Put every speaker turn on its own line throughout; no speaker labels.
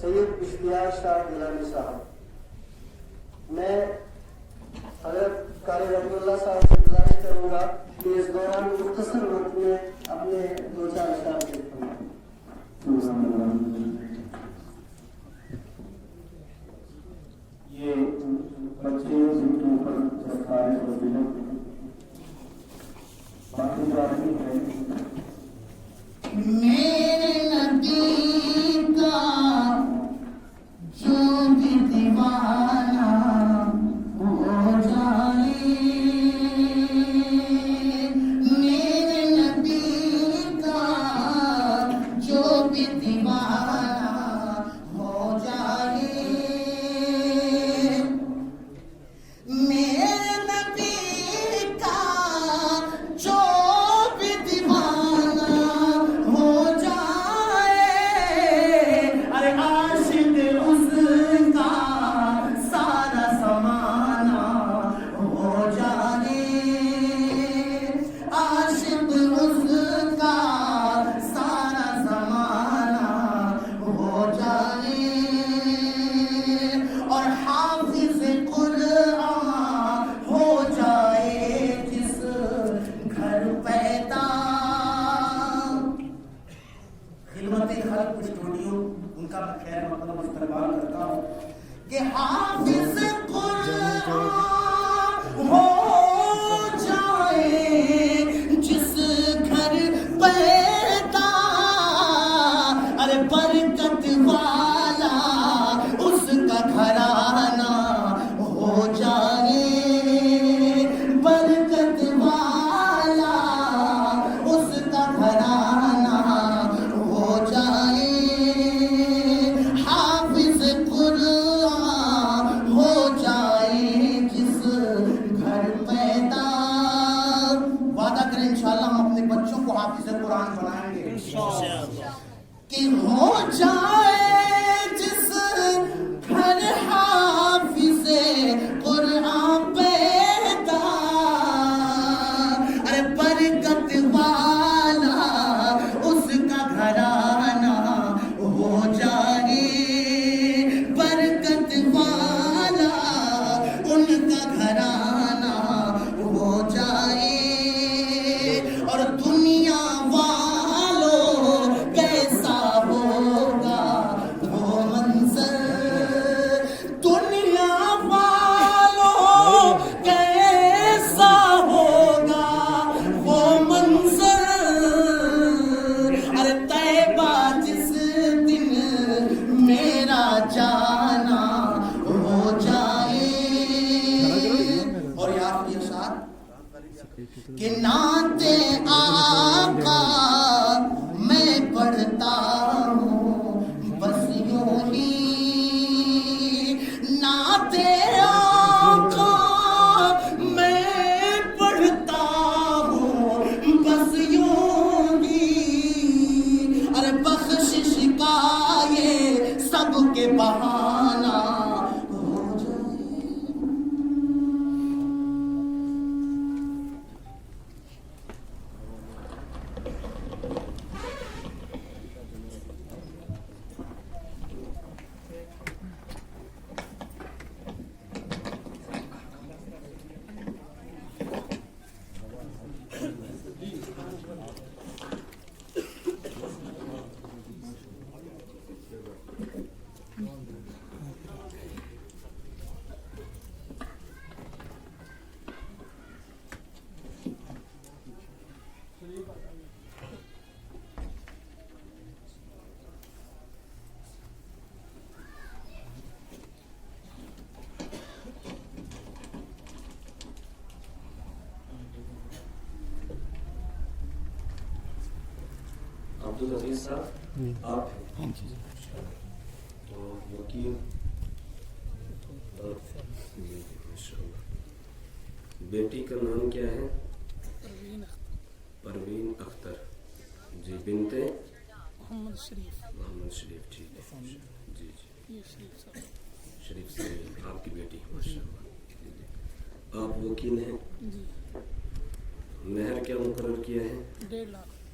سید اشتیاق شاہ گیلانی صاحب. میں حضرت قاری رفیع اللہ صاحب سے گزارش کروں گا کہ اس دوران مختصر وقت میں اپنے دو چار اشعار پیش فرمائیں.
یہ بچے جن کے اوپر سرکار فضیلت باقی آدمی ہے.
میرے نبی کا جو بھی دیوانہ ہو جائے، میرے نبی کا جو بھی دیوانہ ہو جائے، میرے نبی کا جو بھی دیوانہ ہو جائے، ارے عاشق اس کا سارا زمانہ ہو جائے، عاشق اس کا سارا زمانہ ہو جائے، اور حافظ قرآن ہو جائے جس گھر پیدا. خدمت خلق کچھ ٹوٹیوں ان کا خیر مقدم استقبال کرتا ہوں کہ حافظ قرآن ہو جائے جس گھر پیدا، ارے برکت والا اس کا گھرانہ ہو جائے، برکت والا اس کا گھرانہ ہو جائے، حافظ قرآن ہو جائے جس گھر پیدا. وعدہ کریں انشاءاللہ ہم اپنے بچوں کو حافظ قرآن بنائیں گے کہ ہو جائے جس گھر حافظ قرآن پیدا، ارے برکت والا اس کا گھرانہ ہو جائے، برکت والا ان کا گھرانہ ہو جائے، اور دنیا والوں کیسا ہوگا وہ منظر، دنیا والوں کیسا ہوگا وہ منظر، ارے طیبہ جس دن میرا جانا ہو جائے. اور یا آخری اشعار کہ نعت آقا میں پڑھتا ہوں بس یوں ہی، نعت آقا میں پڑھتا ہوں بس یوں ہی، ارے بخشش کا یہ سب کے بہانہ ہو جائے.
عبدالعزیز صاحب آپ ہیں تو وکیل بیٹی کا نام کیا ہے؟ پروین اختر. جی بنتے
محمد شریف.
ٹھیک ہے. جی شریف سلیم آپ کی بیٹی. ماشاء اللہ. آپ وکیل ہیں.
جی.
مہر کیا مقرر کیا ہے؟
1.5 لاکھ.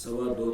2.25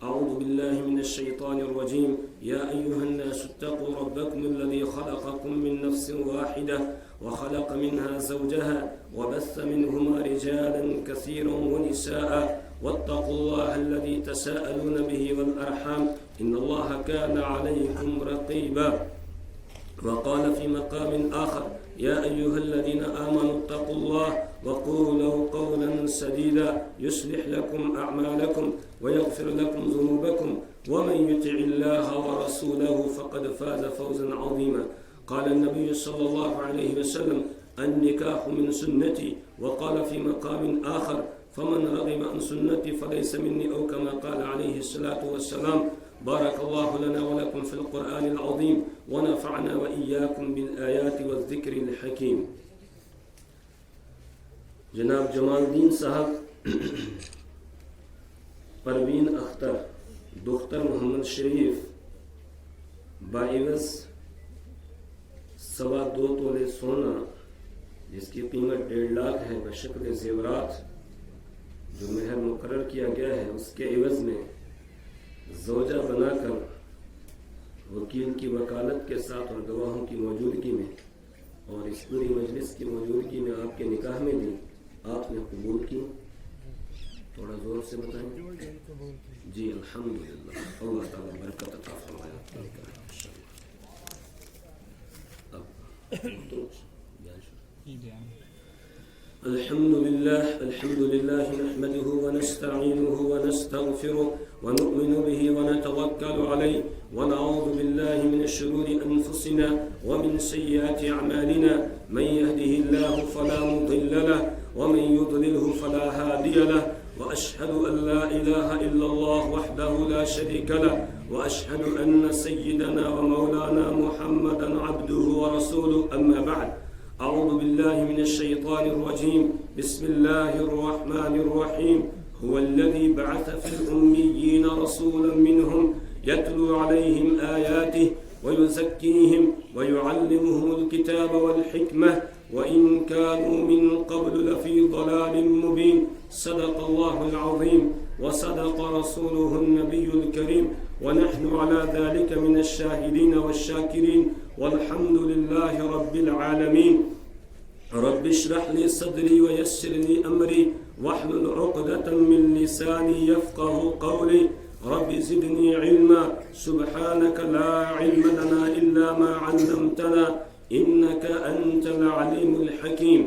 أعوذ بالله من الشيطان الرجيم يا أيها الناس اتقوا ربكم الذي خلقكم من نفس واحدة وخلق منها زوجها وبث منهما رجالا كثيرا ونساء واتقوا الله الذي تساءلون به والأرحام إن الله كان عليكم رقيبا. وقال في مقام آخر يا أيها الذين آمنوا اتقوا الله وقولوا قولا سديدا يصلح لكم أعمالكم ويغفر لكم ذنوبكم ومن يطع الله ورسوله فقد فاز فوزا عظيما. قال النبي صلى الله عليه وسلم النكاح من سنتي. وقال في مقام آخر فمن رغب عن سنتي فليس مني أو كما قال عليه الصلاة والسلام. بارك الله لنا ولكم في القرآن العظيم ونفعنا وإياكم بالآيات والذكر الحكيم. جناب جمال الدین صاحب پروین اختر دختر محمد شریف باعوض 2.25 تولے سونا جس کی قیمت 1.5 لاکھ ہے بشکل زیورات جو مہر مقرر کیا گیا ہے اس کے عوض میں زوجہ بنا کر وکیل کی وکالت کے ساتھ اور گواہوں کی موجودگی میں اور اس پوری مجلس کی موجودگی میں آپ کے نکاح میں دی آپ نے قبول کی. تھوڑا زور سے بتائیں. جی الحمدللہ اللہ تعالیٰ برکت عطا فرمائے آپ کے نکاح میں. اب الحمد لله نحمده ونستعينه ونستغفره ونؤمن به ونتوكل عليه ونعوذ بالله من شرور أنفسنا ومن سيئات أعمالنا من يهده الله فلا مضل له ومن يضلله فلا هادي له وأشهد أن لا إله إلا الله وحده لا شريك له وأشهد أن سيدنا ومولانا محمدا عبده ورسوله أما بعد. أعوذ بالله من الشيطان الرجيم بسم الله الرحمن الرحيم. هو الذي بعث في الأميين رسولا منهم يتلو عليهم آياته ويزكيهم ويعلمهم الكتاب والحكمة وإن كانوا من قبل لفي ضلال مبين. صدق الله العظيم وصدق رسوله النبي الكريم ونحن على ذلك من الشاهدين والشاكرين والحمد لله رب العالمين. رب اشرح لي صدري ويسر لي أمري واحلل عقدة من لساني يفقه قولي. رب زدني علما سبحانك لا علم لنا إلا ما علمتنا إنك أنت العليم الحكيم.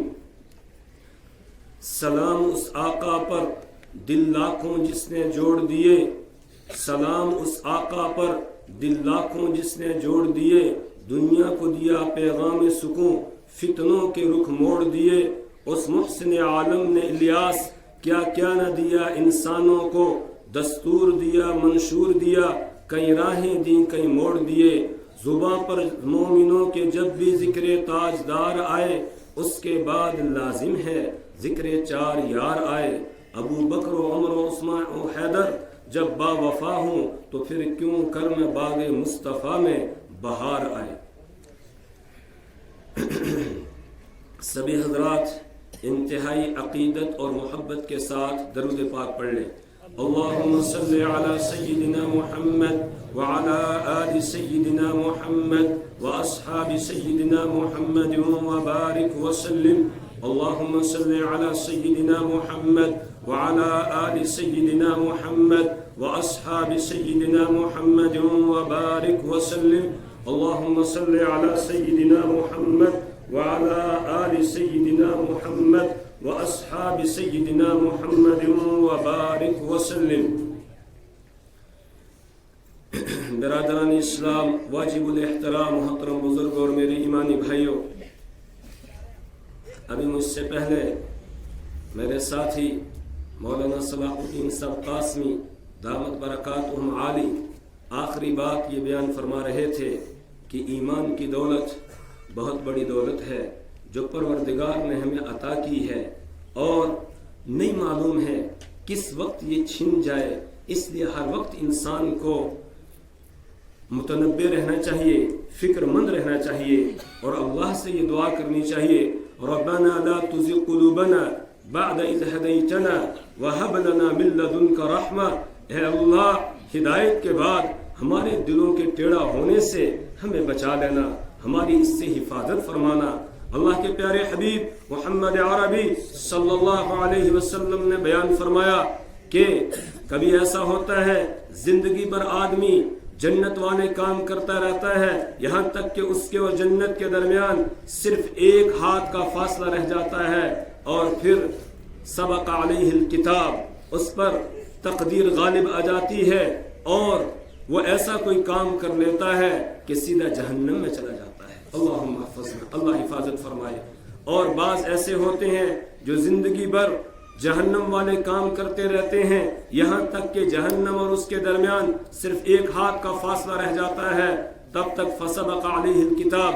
سلام اس آقا پر دل لاکھوں جس نے جوڑ دیے. سلام اس آقا پر دل لاکھوں جس نے جوڑ دیے. دنیا کو دیا پیغام سکون فتنوں کے رخ موڑ دیے. اس محسن عالم نے الیاس کیا کیا نہ دیا انسانوں کو. دستور دیا منشور دیا کئی راہیں دیں کئی موڑ دیے. زباں پر مومنوں کے جب بھی ذکر تاجدار آئے اس کے بعد لازم ہے ذکر 4 یار آئے. ابو بکر و عمر و عثمان و حیدر جب با وفا ہوں تو پھر کیوں کر میں باغ مصطفیٰ میں بہار آئے. سبھی حضرات انتہائی عقیدت اور محبت کے ساتھ درود پاک پڑھ لیں. اللهم صل على سيدنا محمد وعلى آل سيدنا محمد وأصحاب سيدنا محمد وبارك وسلم. اللهم صل على سيدنا محمد وعلى آل سيدنا محمد وأصحاب سيدنا محمد وبارك وسلم. اللهم صل على سيدنا محمد وعلى آل سيدنا محمد وأصحاب سيدنا محمد وبارك وسلم. برادران اسلام، واجب الاحترام محترم بزرگ اور میرے ایمانی بھائیوں، ابھی مجھ سے پہلے میرے ساتھی مولانا صلاح الدین صاحب قاسمی دامت برکاتہم عالی آخری بات یہ بیان فرما رہے تھے کہ ایمان کی دولت بہت بڑی دولت ہے جو پروردگار نے ہمیں عطا کی ہے اور نہیں معلوم ہے کس وقت یہ چھن جائے، اس لیے ہر وقت انسان کو متنبہ رہنا چاہیے، فکر مند رہنا چاہیے اور اللہ سے یہ دعا کرنی چاہیے، ربنا لا تزغ قلوبنا بعد اذ هديتنا وهب لنا من لدنك رحمة. اے اللہ، ہدایت کے بعد ہمارے دلوں کے ٹیڑھا ہونے سے ہمیں بچا لینا، ہماری اس سے حفاظت فرمانا. اللہ کے پیارے حبیب محمد عربی صلی اللہ علیہ وسلم نے بیان فرمایا کہ کبھی ایسا ہوتا ہے زندگی بھر آدمی جنت والے کام کرتا رہتا ہے یہاں تک کہ اس کے اور جنت کے درمیان صرف ایک ہاتھ کا فاصلہ رہ جاتا ہے اور پھر سبق علیہ الکتاب، اس پر تقدیر غالب آ جاتی ہے اور وہ ایسا کوئی کام کر لیتا ہے کہ سیدھا جہنم میں چلا جاتا ہے. اللہم احفظنا، اللہ حفاظت فرمائے. اور بعض ایسے ہوتے ہیں جو زندگی بھر جہنم والے کام کرتے رہتے ہیں یہاں تک کہ جہنم اور اس کے درمیان صرف ایک ہاتھ کا فاصلہ رہ جاتا ہے، تب تک فسبق علیہ الکتاب،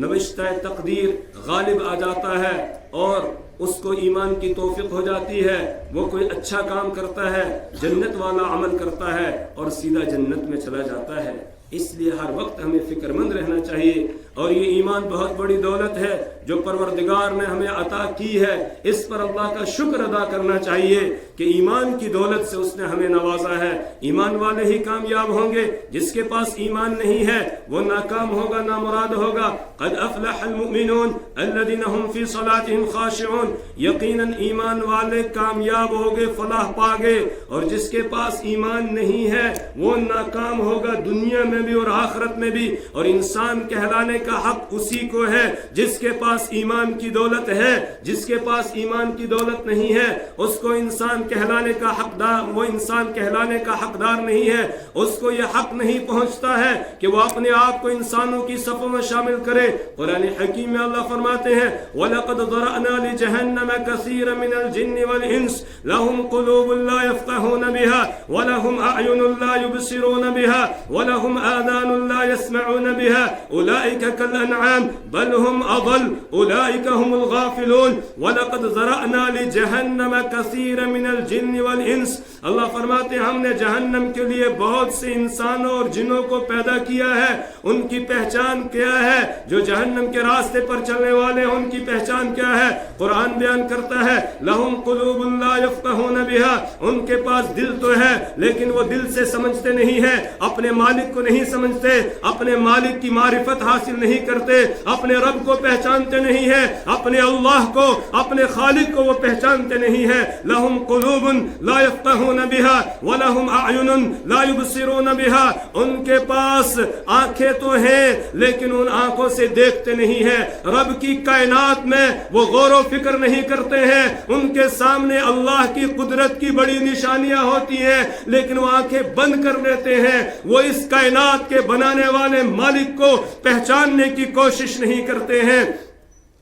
نوشتہ تقدیر غالب آ جاتا ہے اور اس کو ایمان کی توفیق ہو جاتی ہے، وہ کوئی اچھا کام کرتا ہے، جنت والا عمل کرتا ہے اور سیدھا جنت میں چلا جاتا ہے. اس لیے ہر وقت ہمیں فکر مند رہنا چاہیے اور یہ ایمان بہت بڑی دولت ہے جو پروردگار نے ہمیں عطا کی ہے، اس پر اللہ کا شکر ادا کرنا چاہیے کہ ایمان کی دولت سے اس نے ہمیں نوازا ہے. ایمان والے ہی کامیاب ہوں گے، جس کے پاس ایمان نہیں ہے وہ ناکام ہوگا، نامراد ہوگا. قد افلح المؤمنون الذين هم في صلاتهم خاشعون. یقیناً ایمان والے کامیاب ہوگے، فلاح پاگے، اور جس کے پاس ایمان نہیں ہے وہ ناکام ہوگا دنیا میں بھی اور آخرت میں بھی. اور انسان کہلانے کا حق اسی کو ہے جس کے پاس ایمان کی دولت ہے. جس کے پاس ایمان کی دولت نہیں ہے اس کو انسان کہلانے کا حقدار، وہ انسان کہلانے کا حقدار نہیں ہے. اس کو یہ حق نہیں پہنچتا ہے کہ وہ اپنے آپ کو انسانوں کی صفوں میں شامل کرے. قرآن حکیم میں اللہ فرماتے ہیں وَلَقَدْ ذَرَأْنَا لِجَهَنَّمَ كَثِيرًا مِنَ الْجِنِّ وَالْإِنسِ لَهُمْ قُلُوبٌ لَا يَفْقَهُونَ بِهَا وَلَهُمْ أَعْيُنٌ لَا يُبْصِرُونَ بِهَا وَلَهُمْ آذَانٌ لَا يَسْمَعُونَ بِهَا أُولَئِكَ كَالْأَنْعَامِ بَلْ هُمْ أَضَلُّ أُولَئِكَ هُمُ الْغَافِلُونَ. وَلَقَدْ ذَرَأْنَا لِجَهَنَّمَ كَثِيرًا مِنَ الْجِنِّ وَالْإِنسِ. اللہ فرماتے ہیں ہم نے جہنم کے لیے بہت سے انسانوں اور جنوں کو پیدا کیا ہے. ان کی پہچان کیا ہے؟ جو جہنم کے راستے پر چلنے والے ہیں ان کی پہچان کیا ہے؟ قرآن بیان کرتا ہے لَهُمْ قُلُوبٌ لَا يَفْقَهُونَ بِهَا. ان کے پاس دل تو ہے لیکن وہ دل سے سمجھتے نہیں ہیں، اپنے مالک کو نہیں سمجھتے، اپنے مالک کی معرفت حاصل نہیں کرتے، اپنے رب کو پہچانتے نہیں ہیں، اپنے اللہ کو، اپنے خالق کو وہ پہچانتے نہیں ہیں. لَهُمْ قُلُوبٌ لَا يَفْقَهُونَ بِهَا وَلَهُمْ أَعْيُنٌ لَا يُبْصِرُونَ بِهَا. ان کے پاس آنکھیں تو ہیں لیکن ان آنکھوں سے دیکھتے نہیں ہیں. رب کی کائنات میں وہ غور و فکر نہیں کرتے ہیں. ان کے سامنے اللہ کی قدرت کی بڑی نشانیاں ہوتی ہیں لیکن وہ آنکھیں بند کر لیتے ہیں. وہ اس کائنات کے بنانے والے مالک کو پہچاننے کی کوشش نہیں کرتے ہیں.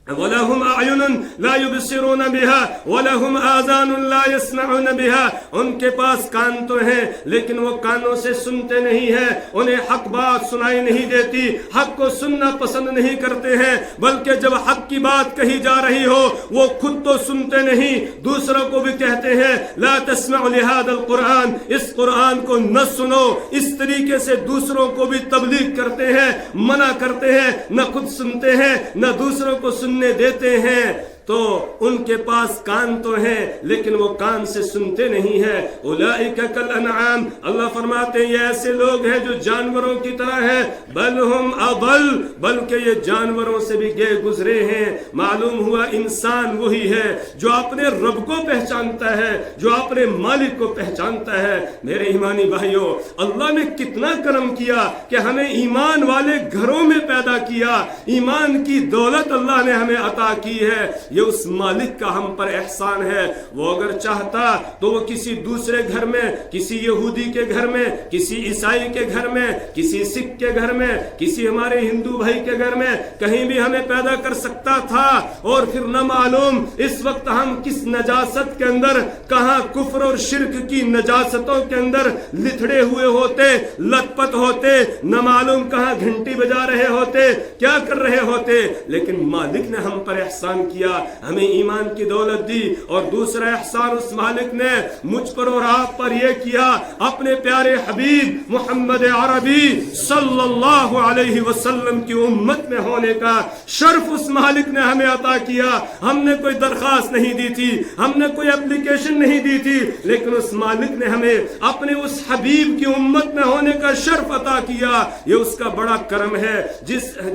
وَلَهُمْ أَعْيُنٌ لَا يُبْصِرُونَ بِهَا وَلَهُمْ آذَانٌ لَا يَسْمَعُونَ بِهَا. ان کے پاس کان تو ہیں لیکن وہ کانوں سے سنتے نہیں ہیں، انہیں حق بات سنائی نہیں دیتی، حق کو سننا پسند نہیں کرتے ہیں. بلکہ جب حق کی بات کہی جا رہی ہو وہ خود تو سنتے نہیں، دوسروں کو بھی کہتے ہیں لا تسمع لهذا القرآن، اس قرآن کو نہ سنو. اس طریقے سے دوسروں کو بھی تبلیغ کرتے ہیں، منع کرتے ہیں، نہ خود سنتے ہیں نہ دوسروں کو سننے دیتے ہیں. تو ان کے پاس کان تو ہیں لیکن وہ کان سے سنتے نہیں ہیں. اولئک کالانعام، اللہ فرماتے ہیں یہ ایسے لوگ ہیں جو جانوروں کی طرح ہیں. بل ہم اضل، بلکہ یہ جانوروں سے بھی گئے گزرے ہیں. معلوم ہوا انسان وہی ہے جو اپنے رب کو پہچانتا ہے، جو اپنے مالک کو پہچانتا ہے. میرے ایمانی بھائیوں، اللہ نے کتنا کرم کیا کہ ہمیں ایمان والے گھروں میں پیدا کیا. ایمان کی دولت اللہ نے ہمیں عطا کی ہے. یہ اس مالک کا ہم پر احسان ہے. وہ اگر چاہتا تو وہ کسی دوسرے گھر میں، کسی یہودی کے گھر میں، کسی عیسائی کے گھر میں، کسی سکھ کے گھر میں، کسی ہمارے ہندو بھائی کے گھر میں کہیں بھی ہمیں پیدا کر سکتا تھا. اور پھر نہ معلوم اس وقت ہم کس نجاست کے اندر، کہاں کفر اور شرک کی نجاستوں کے اندر لتھڑے ہوئے ہوتے، لت پت ہوتے، نہ معلوم کہاں گھنٹی بجا رہے ہوتے، کیا کر رہے ہوتے. لیکن مالک نے ہم پر احسان کیا، ہمیں ایمان کی دولت دی. اور دوسرا احسان اس مالک نے مجھ پر اور آپ پر یہ کیا، اپنے پیارے حبیب محمد عربی صلی اللہ علیہ وسلم کی امت میں ہونے کا شرف اس مالک نے ہمیں عطا کیا. ہم نے کوئی درخواست نہیں دی تھی، ہم نے کوئی اپلیکیشن نہیں دی تھی، لیکن اس مالک نے ہمیں اپنے اس حبیب کی امت میں ہونے کا شرف عطا کیا. یہ اس کا بڑا کرم ہے.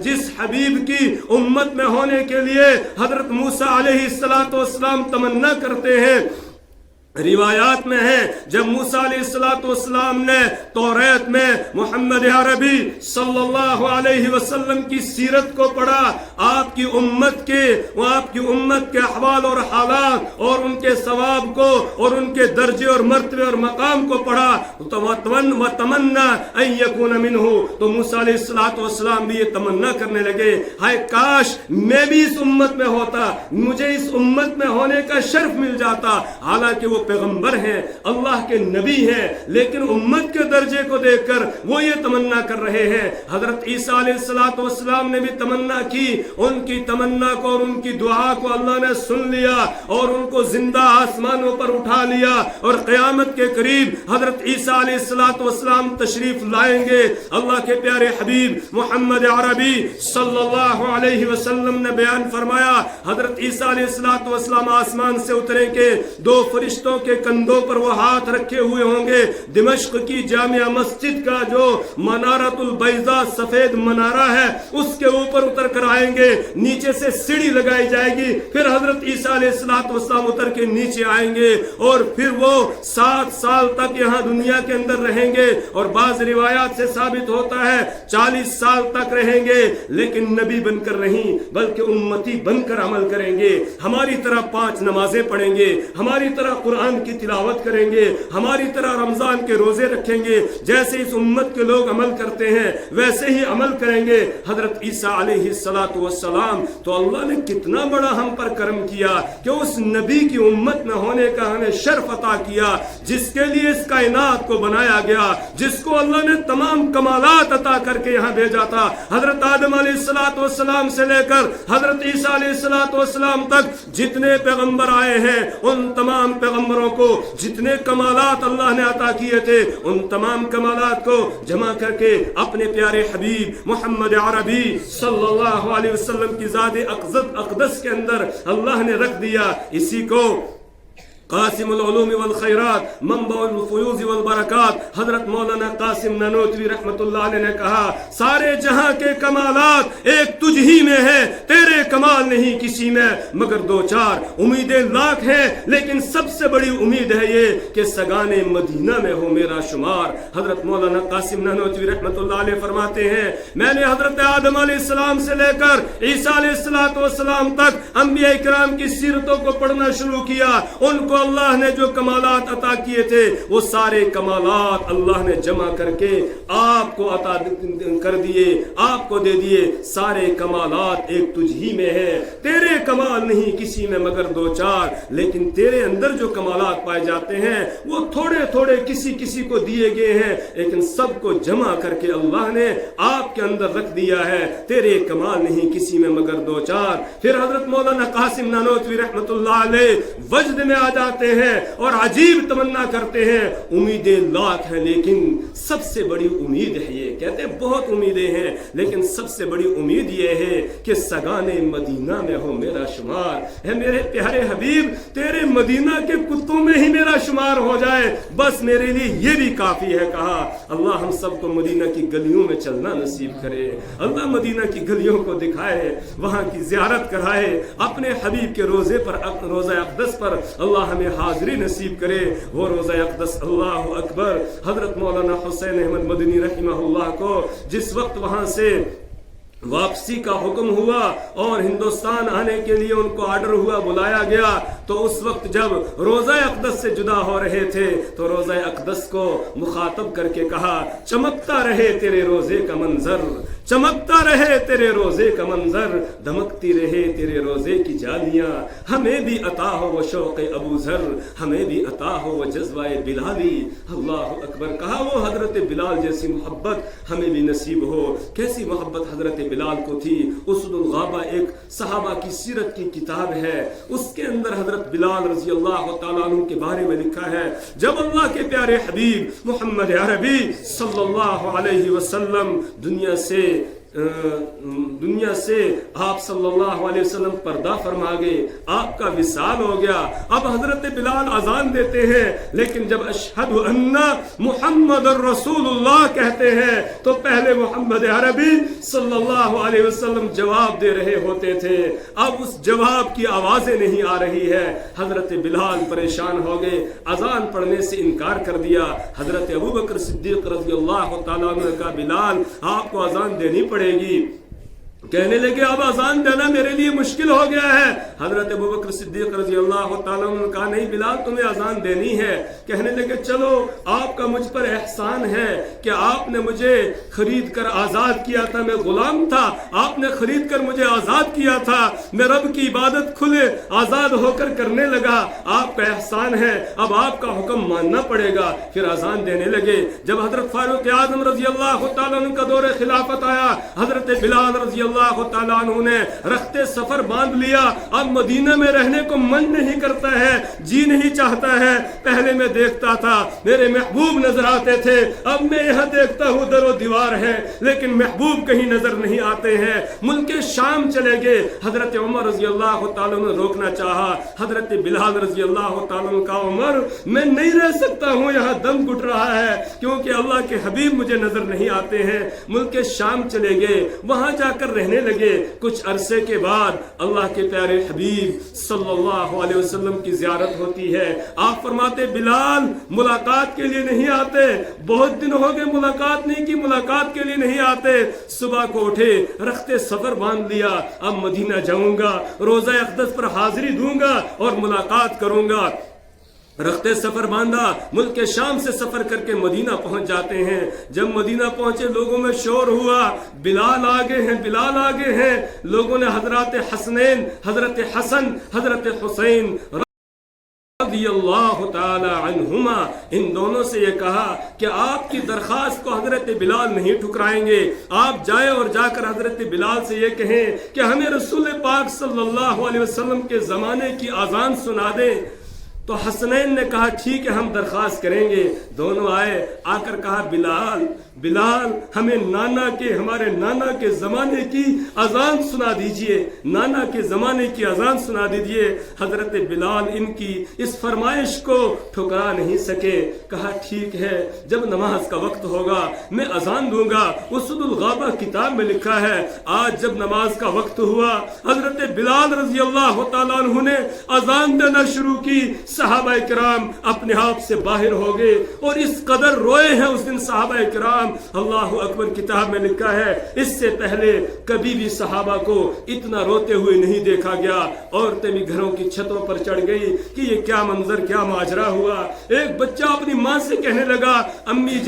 جس حبیب کی امت میں ہونے کے لیے حضرت موسیٰ علیہ السلام تمنا کرتے ہیں، روایات میں ہے جب موسیٰ علیہ السلام نے توریت میں محمد عربی صلی اللہ علیہ وسلم کی سیرت کو پڑھا، آپ کی امت کے احوال اور حالات اور ان کے ثواب کو اور ان کے درجے اور مرتبے اور مقام کو پڑھا تو وَتَمَنَّا أَن يَكُونَ مِنْهُ، تو موسیٰ علیہ السلام بھی یہ تمنا کرنے لگے، ہائے کاش میں بھی اس امت میں ہوتا، مجھے اس امت میں ہونے کا شرف مل جاتا. حالانکہ وہ پیغمبر ہیں، اللہ کے نبی ہیں، لیکن امت کے درجے کو دیکھ کر وہ یہ تمنا کر رہے ہیں. حضرت عیسیٰ علیہ السلام نے بھی تمنا کی، ان کی تمنا کو اور ان کی دعا کو اللہ نے سن لیا اور ان کو زندہ آسمانوں پر اٹھا لیا. اور قیامت کے قریب حضرت عیسیٰ علیہ السلام تشریف لائیں گے. اللہ کے پیارے حبیب محمد عربی صلی اللہ علیہ وسلم نے بیان فرمایا، حضرت عیسیٰ علیہ السلام آسمان سے اتریں گے، دو فرشتوں کے کندھوں پر وہ ہاتھ رکھے ہوئے ہوں گے. دمشق کی جامع مسجد کا جو منارۃ البیضاء سفید منارہ ہے اس کے اوپر اتر کر آئیں گے، نیچے سے سیڑھی لگائی جائے گی، پھر حضرت عیسیٰ علیہ السلام اتر کے نیچے آئیں گے اور پھر وہ 7 سال تک یہاں دنیا کے اندر رہیں گے. اور بعض روایات سے ثابت ہوتا ہے 40 سال تک رہیں گے، لیکن نبی بن کر نہیں بلکہ امتی بن کر عمل کریں گے. ہماری طرح 5 نمازیں پڑھیں گے، ہماری طرح قرآن کی تلاوت کریں گے، ہماری طرح رمضان کے روزے رکھیں گے. جیسے اس امت کے لوگ عمل کرتے ہیں ویسے ہی عمل کریں گے. حضرت عیسیٰ علیہ السلام تو اللہ نے کتنا بڑا ہم پر کرم کیا کہ اس نبی کی امت میں ہونے کا ہمیں شرف عطا کیا، جس کے لیے اس کائنات کو بنایا گیا، جس کو اللہ نے تمام کمالات عطا کر کے یہاں بھیجا تھا. حضرت آدم علیہ السلام سے لے کر حضرت عیسیٰ علیہ السلام تک جتنے پیغمبر آئے ہیں، ان تمام پیغمبروں کو جتنے کمالات اللہ نے عطا کیے تھے ان تمام کمالات کو جمع کر کے اپنے پیارے حبیب محمد عربی صلی اللہ علیہ وسلم کی ذات اقدس کے اندر اللہ نے رکھ دیا. اسی کو قاسم العلوم والخیرات منبع الفیوز والبرکات حضرت مولانا قاسم نانوتوی رحمت اللہ علیہ نے کہا، سارے جہاں کے کمالات ایک تجھ ہی میں ہے، تیرے کمال نہیں کسی میں مگر 2-4. امیدیں لاکھ ہیں لیکن سب سے بڑی امید ہے یہ کہ سگانے مدینہ میں ہو میرا شمار. حضرت مولانا قاسم نانوتوی رحمت اللہ علیہ فرماتے ہیں، میں نے حضرت آدم علیہ السلام سے لے کر عیسیٰ علیہ السلام تک انبیاء کرام کی سیرتوں کو پڑھنا شروع کیا. ان کو اللہ نے جو کمالات عطا کیے تھے وہ سارے کمالات اللہ نے جمع کر کے آپ کو عطا کر دیے، آپ کو دے دیے. سارے کمالات ایک تجھ ہی میں ہے، تیرے کمال نہیں کسی میں مگر 2-4. لیکن تیرے اندر جو کمالات پائے جاتے ہیں وہ تھوڑے تھوڑے کسی کو دیے گئے ہیں، لیکن سب کو جمع کر کے اللہ نے آپ کے اندر رکھ دیا ہے. تیرے کمال نہیں کسی میں مگر 2-4. پھر حضرت مولانا قاسم نانوتوی رحمت اللہ علیہ وجد میں آ چاہتے ہیں اور عجیب تمنا کرتے ہیں، امیدیں لاکھ ہیں لیکن سب سے بڑی امید ہے یہ، کہتے ہیں بہت امیدیں ہیں لیکن سب سے بڑی امید یہ ہے کہ سگانے مدینہ میں ہو میرا شمار، ہے میرے پیارے حبیب تیرے مدینہ کے کتوں میں ہی میرا شمار ہو جائے بس میرے لیے یہ بھی کافی ہے۔ کہا اللہ ہم سب کو مدینہ کی گلیوں میں چلنا نصیب کرے، اللہ مدینہ کی گلیوں کو دکھائے، وہاں کی زیارت کرائے، اپنے حبیب کے روزے پر، روزہ اقدس پر اللہ ہمیں حاضری نصیب کرے۔ وہ روزہ اقدس اللہ اکبر، حضرت مولانا حسین احمد مدنی رحمہ اللہ کو جس وقت وہاں سے واپسی کا حکم ہوا اور ہندوستان آنے کے لیے ان کو آرڈر ہوا، بلایا گیا، تو اس وقت جب روزہ اقدس سے جدا ہو رہے تھے تو روزہ اقدس کو مخاطب کر کے کہا چمکتا رہے تیرے روزے کا منظر، چمکتا رہے تیرے روزے کا منظر، دمکتی رہے تیرے روزے کی جالیاں، ہمیں بھی عطا ہو وہ شوق ابو ذر، ہمیں بھی عطا ہو وہ جذبہ بلالی۔ اللہ اکبر، کہا وہ حضرت بلال جیسی محبت ہمیں بھی نصیب ہو۔ کیسی محبت حضرت بلال کو تھی۔ اسد الغابہ ایک صحابہ کی سیرت کی کتاب ہے، اس کے اندر حضرت بلال رضی اللہ تعالیٰ عنہ کے بارے میں لکھا ہے جب اللہ کے پیارے حبیب محمد عربی صلی اللہ علیہ وسلم دنیا سے آپ صلی اللہ علیہ وسلم پردہ فرما گئے، آپ کا وصال ہو گیا، اب حضرت بلال اذان دیتے ہیں لیکن جب اشہد ان محمد الرسول اللہ کہتے ہیں تو پہلے محمد عربی صلی اللہ علیہ وسلم جواب دے رہے ہوتے تھے، اب اس جواب کی آوازیں نہیں آ رہی ہے، حضرت بلال پریشان ہو گئے، اذان پڑھنے سے انکار کر دیا۔ حضرت ابوبکر صدیق رضی اللہ تعالیٰ عنہ کا بلال آپ کو اذان دینی پڑے گی، کہنے لگے اب اذان دینا میرے لیے مشکل ہو گیا ہے۔ حضرت ابوبکر صدیق رضی اللہ تعالیٰ عنہ نے کہا نہیں بلال تمہیں اذان دینی ہے۔ کہنے لگے چلو آپ کا مجھ پر احسان ہے کہ آپ نے مجھے خرید کر آزاد کیا تھا، میں غلام تھا، آپ نے خرید کر مجھے آزاد کیا تھا، میں رب کی عبادت کھلے آزاد ہو کر کرنے لگا، آپ کا احسان ہے، اب آپ کا حکم ماننا پڑے گا۔ پھر اذان دینے لگے۔ جب حضرت فاروق اعظم رضی اللہ تعالیٰ عنہ کا دور خلافت آیا، حضرت بلال رضی اللہ تعالیٰ عنہ نے رخت سفر باندھ لیا، اب مدینہ میں رہنے کو من نہیں کرتا ہے، جی نہیں چاہتا ہے۔ پہلے میں دیکھتا تھا میرے محبوب نظر آتے تھے، اب میں یہاں دیکھتا ہوں در و دیوار ہے لیکن محبوب کہیں نظر نہیں آتے ہیں۔ ملک شام چلے گئے، حضرت عمر رضی اللہ تعالیٰ نے روکنا چاہا، حضرت بلال رضی اللہ تعالیٰ کا عمر میں نہیں رہ سکتا ہوں، یہاں دم گھٹ رہا ہے کیونکہ اللہ کے حبیب مجھے نظر نہیں آتے ہیں۔ ملک شام چلے گئے، وہاں جا کر رہنے لگے۔ کچھ عرصے کے بعد اللہ کے پیارے حبیب صلی اللہ علیہ وسلم کی زیارت ہوتی ہے، آپ فرماتے بلال ملاقات کے لیے نہیں آتے، بہت دن ہو گئے ملاقات نہیں کی، ملاقات کے لیے نہیں آتے۔ صبح کو اٹھے، رخت سفر باندھ لیا، اب مدینہ جاؤں گا، روزہ اقدس پر حاضری دوں گا اور ملاقات کروں گا۔ رخت سفر باندھا، ملک شام سے سفر کر کے مدینہ پہنچ جاتے ہیں۔ جب مدینہ پہنچے لوگوں میں شور ہوا بلال آگے ہیں، بلال آگے ہیں۔ لوگوں نے حضرات حسنین، حضرت حسن، حضرت حسین رضی اللہ تعالی عنہما، ان دونوں سے یہ کہا کہ آپ کی درخواست کو حضرت بلال نہیں ٹھکرائیں گے، آپ جائیں اور جا کر حضرت بلال سے یہ کہیں کہ ہمیں رسول پاک صلی اللہ علیہ وسلم کے زمانے کی اذان سنا دیں۔ تو حسنین نے کہا ٹھیک ہے ہم درخواست کریں گے۔ دونوں آئے، آ کر کہا بلال ہمیں ہمارے نانا کے زمانے کی اذان سنا دیجئے، نانا کے زمانے کی اذان سنا دیجئے۔ حضرت بلال ان کی اس فرمائش کو ٹھکرا نہیں سکے، کہا ٹھیک ہے جب نماز کا وقت ہوگا میں اذان دوں گا۔ اسد الغابہ کتاب میں لکھا ہے آج جب نماز کا وقت ہوا حضرت بلال رضی اللہ تعالیٰ عنہ نے اذان دینا شروع کی، صحابہ کرام اپنے آپ سے باہر ہو گئے اور اس قدر روئے ہیں اس دن صحابہ کرام۔ اللہ اکبر کتاب میں لکھا ہے اس سے پہلے کبھی بھی صحابہ کو اتنا روتے ہوئے نہیں دیکھا گیا۔ عورتیں بھی گھروں کی چھتوں پر چڑھ گئی کہ یہ کیا منظر، کیا ماجرا ہوا۔ ایک بچہ اپنی ماں سے کہنے لگا امی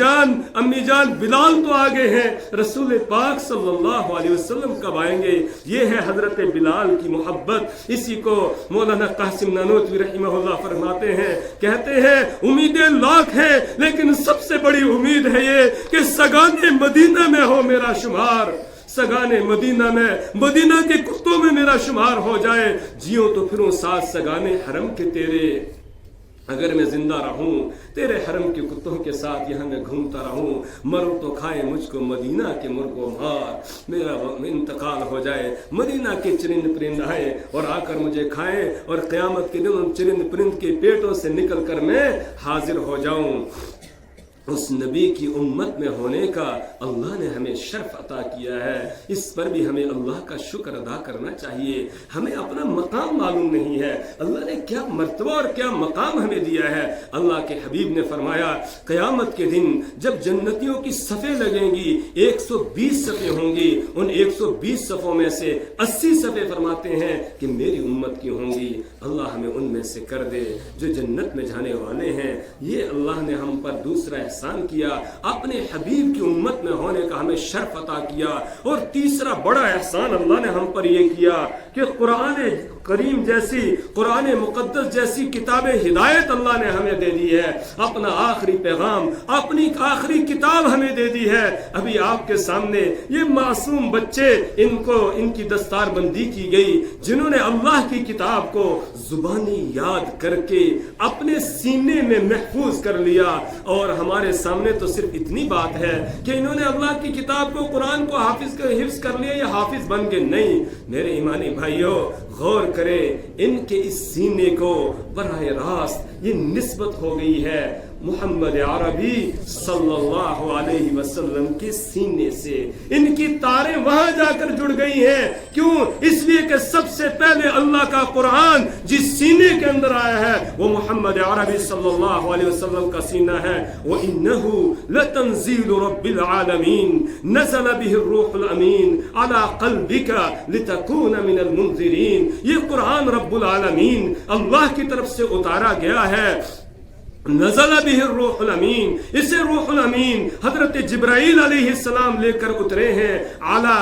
جان بلال تو آگے ہیں، رسول پاک صلی اللہ علیہ وسلم کب آئیں گے۔ یہ ہے حضرت بلال کی محبت۔ اسی کو مولانا قاسم نانوتوی رحمہ اللہ فرماتے ہیں، کہتے ہیں امیدیں لاکھ ہیں لیکن سب سے بڑی امید ہے یہ کہ سگانے مدینہ میں ہو میرا شمار، سگانے مدینہ میں، مدینہ کے کتوں میں میرا شمار ہو جائے، جیوں تو پھروں ساتھ سگانے حرم کے تیرے۔ اگر میں زندہ رہوں تیرے حرم کے کتوں کے ساتھ یہاں میں گھومتا رہوں، مروں تو کھائے مجھ کو مدینہ کے مرغ و مار، میرا انتقال ہو جائے، مدینہ کے چرند پرند آئے اور آ کر مجھے کھائیں، اور قیامت کے دن ان چرند پرند کے پیٹوں سے نکل کر میں حاضر ہو جاؤں۔ اس نبی کی امت میں ہونے کا اللہ نے ہمیں شرف عطا کیا ہے، اس پر بھی ہمیں اللہ کا شکر ادا کرنا چاہیے۔ ہمیں اپنا مقام معلوم نہیں ہے، اللہ نے کیا مرتبہ اور کیا مقام ہمیں دیا ہے۔ اللہ کے حبیب نے فرمایا قیامت کے دن جب جنتیوں کی صفیں لگیں گی 120 صفیں ہوں گی، ان 120 صفوں میں سے 80 صفیں فرماتے ہیں کہ میری امت کی ہوں گی۔ اللہ ہمیں ان میں سے کر دے جو جنت میں جانے والے ہیں۔ یہ اللہ نے ہم پر دوسرا احسان کیا، اپنے حبیب کی امت میں ہونے کا ہمیں شرف عطا کیا۔ اور تیسرا بڑا احسان اللہ نے ہم پر یہ کیا کہ قرآن کریم جیسی، قرآن مقدس جیسی کتاب ہدایت اللہ نے ہمیں دے دی ہے، اپنا آخری پیغام، اپنی آخری کتاب ہمیں دے دی ہے۔ ابھی آپ کے سامنے یہ معصوم بچے، ان کی دستار بندی کی گئی، جنہوں نے اللہ کی کتاب کو زبانی یاد کر کے اپنے سینے میں محفوظ کر لیا۔ اور ہمارے سامنے تو صرف اتنی بات ہے کہ انہوں نے اللہ کی کتاب کو، قرآن کو حفظ کر لیا یا حافظ بن کے نہیں۔ میرے ایمانی بھائیوں غور کریں، ان کے اس سینے کو براہ راست یہ نسبت ہو گئی ہے محمد عربی صلی اللہ علیہ وسلم کے سینے سے۔ ان کی تاریں وہاں جا کر جڑ گئی ہیں، کیوں؟ اس لیے کہ سب سے پہلے اللہ کا قرآن جس سینے کے اندر آیا ہے وہ محمد عربی صلی اللہ علیہ وسلم کا سینہ ہے۔ وَإِنَّهُ لَتَنزِيلُ رَبِّ الْعَالَمِينَ نَزَلَ بِهِ الرُّوحُ الْأَمِينُ عَلَى قَلْبِكَ لِتَكُونَ مِنَ الْمُنذِرِينَ۔ یہ قرآن رب العالمین اللہ کی طرف سے اتارا گیا ہے۔ نزل به الروح الامین، اسے روح الامین حضرت جبرائیل علیہ السلام لے کر اترے ہیں۔ اعلی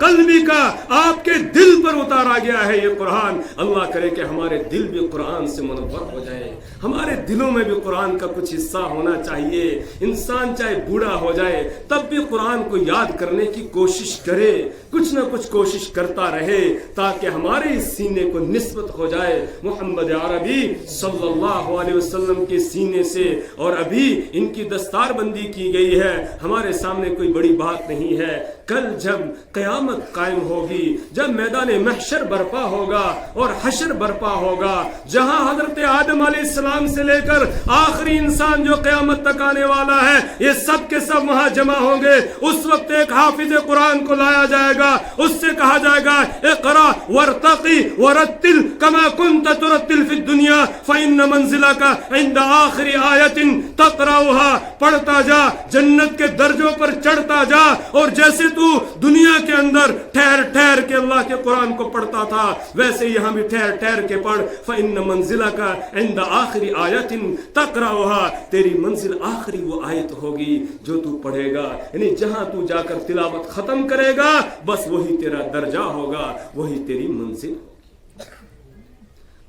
قلبی کا آپ کے دل پر اتارا گیا ہے یہ قرآن۔ اللہ کرے کہ ہمارے دل بھی قرآن سے منور ہو جائے، ہمارے دلوں میں بھی قرآن کا کچھ حصہ ہونا چاہیے۔ انسان چاہے بوڑھا ہو جائے تب بھی قرآن کو یاد کرنے کی کوشش کرے، کچھ نہ کچھ کوشش کرتا رہے تاکہ ہمارے اس سینے کو نسبت ہو جائے محمد عربی صلی اللہ علیہ وسلم کے سینے سے۔ اور ابھی ان کی دستار بندی کی گئی ہے، ہمارے سامنے کوئی بڑی بات نہیں ہے۔ کل جب قیامت قائم ہوگی، جب میدان محشر برپا ہوگا اور حشر برپا ہوگا، جہاں حضرت آدم علیہ السلام سے لے کر آخری انسان جو قیامت تک آنے والا ہے یہ سب کے سب وہاں جمع ہوں گے۔ اس وقت ایک حافظ قرآن کو لایا جائے گا، اس سے کہا جائے گا اقرا ورتقی ورتل کما کنت ترتل فی الدنیا فإن منزلک عند آخری آیت تقرأها، پڑھتا جا، جنت کے درجوں پر چڑھتا جا، اور جیسے تو دنیا کے اندر ٹھہر ٹھہر کے اللہ کے قرآن کو پڑھتا تھا ویسے یہاں بھی ٹھہر ٹھہر کے پڑھ۔ فإن منزلک عند آخری آیت تقرأها، تیری منزل آخری وہ آیت ہوگی جو تو پڑھے گا، یعنی جہاں تو جا کر تلاوت ختم کرے گا بس وہی تیرا درجہ ہوگا، وہی تیری منزل۔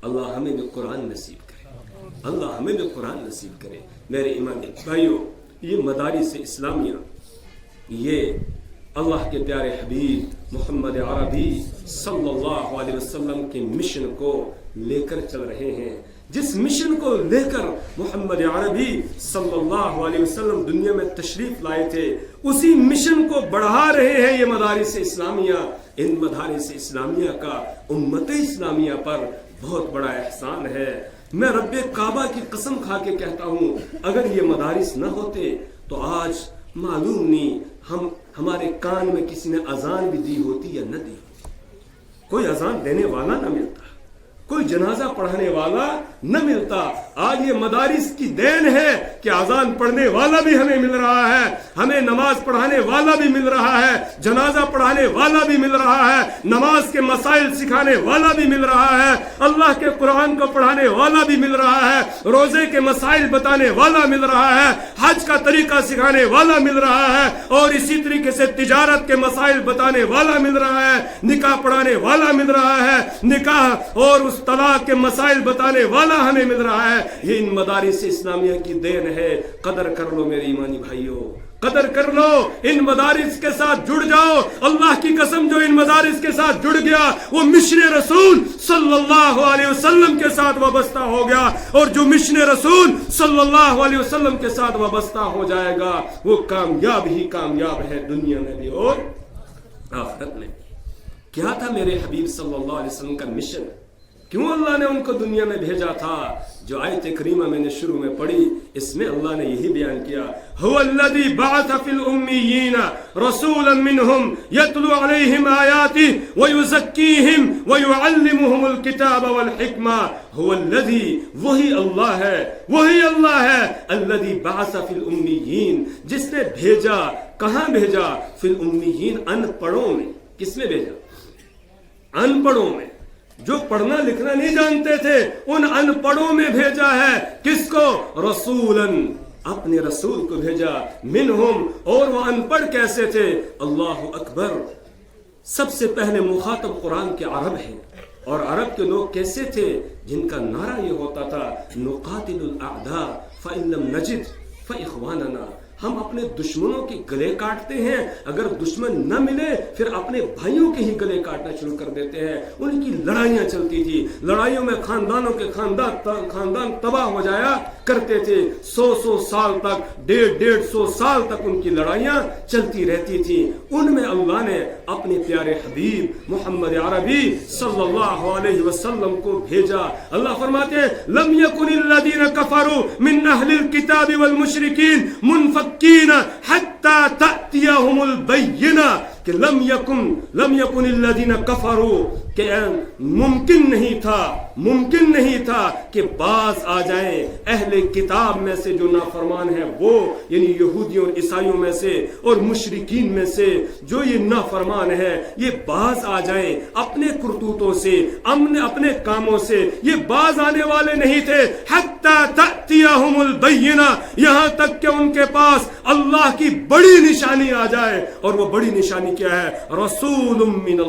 اللہ ہمیں بھی قرآن نصیب کرے، اللہ ہمیں بھی قرآن نصیب کرے۔ میرے ایمانی بھائیوں، یہ مدارس اسلامیہ یہ اللہ کے پیارے حبیب محمد عربی صلی اللہ علیہ وسلم کے مشن کو لے کر چل رہے ہیں۔ جس مشن کو لے کر محمد عربی صلی اللہ علیہ وسلم دنیا میں تشریف لائے تھے، اسی مشن کو بڑھا رہے ہیں یہ مدارس اسلامیہ۔ ان مدارس اسلامیہ کا امت اسلامیہ پر بہت بڑا احسان ہے۔ میں رب کعبہ کی قسم کھا کے کہتا ہوں اگر یہ مدارس نہ ہوتے تو آج معلوم نہیں ہمارے کان میں کسی نے اذان بھی دی ہوتی یا نہ دی ہوتی، کوئی اذان دینے والا نہ ملتا، کوئی جنازہ پڑھانے والا نہ ملتا۔ آج یہ مدارس کی دین ہے کہ اذان پڑھنے والا بھی ہمیں مل رہا ہے، ہمیں نماز پڑھانے والا بھی مل رہا ہے، جنازہ پڑھانے والا بھی مل رہا ہے، نماز کے مسائل سکھانے والا بھی مل رہا ہے، اللہ کے قرآن کو پڑھانے والا بھی مل رہا ہے، روزے کے مسائل بتانے والا مل رہا ہے، حج کا طریقہ سکھانے والا مل رہا ہے، اور اسی طریقے سے تجارت کے مسائل بتانے والا مل رہا ہے، نکاح پڑھانے والا مل رہا ہے، نکاح اور اس طلاق کے مسائل بتانے والا ہمیں مل رہا ہے۔ یہ ان مدارس اسلامیہ کی دین ہے، قدر کر لو میرے ایمانی بھائیوں، قدر کر لو، ان مدارس کے ساتھ جڑ جاؤ. اللہ کی قسم جو ان مدارس کے ساتھ جڑ گیا وہ مشن رسول صلی اللہ علیہ وسلم کے ساتھ وابستہ ہو گیا، اور جو مشن رسول صلی اللہ علیہ وسلم کے ساتھ وابستہ ہو جائے گا وہ کامیاب ہی کامیاب ہے، دنیا میں بھی اور آخرت میں. کیا تھا میرے حبیب صلی اللہ علیہ وسلم کا مشن؟ کیوں اللہ نے ان کو دنیا میں بھیجا تھا؟ جو آیت کریمہ میں نے شروع میں پڑھی اس میں اللہ نے یہی بیان کیا، هو الذی بعث فی الأمیین رسولا منہم یتلو علیہم آیاته ویزکیہم ویعلمہم الکتاب والحکمہ. هو الذی، وہی اللہ ہے الذی بعث فی الأمیین، جس نے بھیجا. کہاں بھیجا؟ فی الأمیین، ان پڑھوں میں. کس میں بھیجا؟ ان پڑھوں میں، جو پڑھنا لکھنا نہیں جانتے تھے ان ان پڑھوں میں بھیجا ہے. کس کو؟ رسولاً، اپنے رسول کو بھیجا. منہم، اور وہ ان پڑھ کیسے تھے؟ اللہ اکبر. سب سے پہلے مخاطب قرآن کے عرب ہیں، اور عرب کے لوگ کیسے تھے؟ جن کا نعرہ یہ ہوتا تھا نقاتل الاعداء فإن لم نجد فإخواننا. ہم اپنے دشمنوں کے گلے کاٹتے ہیں، اگر دشمن نہ ملے پھر اپنے بھائیوں کے ہی گلے کاٹنا شروع کر دیتے ہیں. ان کی لڑائیاں چلتی تھی، لڑائیوں میں خاندانوں کے خاندان تباہ ہو جایا کرتے تھے. 100 سال تک، 150 سال تک ان کی لڑائیاں چلتی رہتی تھی. ان میں اللہ نے اپنے پیارے حبیب محمد عربی صلی اللہ علیہ وسلم کو بھیجا. اللہ فرماتے ہیں لم یکن الذین کفروا من اہل الکتاب والمشرکین منفقین حتی تأتیہم البینہ. کہ لم یکن الذین کفروا، کہ ممکن نہیں تھا کہ بعض آ جائیں اہل کتاب میں سے جو نافرمان ہیں، وہ یعنی یہودیوں اور عیسائیوں میں سے اور مشرکین میں سے جو یہ نافرمان ہے، یہ بعض آ جائیں اپنے کرتوتوں سے، اپنے کاموں سے. یہ بعض آنے والے نہیں تھے. حتی تأتیہم البینہ، یہاں تک کہ ان کے پاس اللہ کی بڑی نشانی آ جائے. اور وہ بڑی نشانی کیا ہے؟ رسول من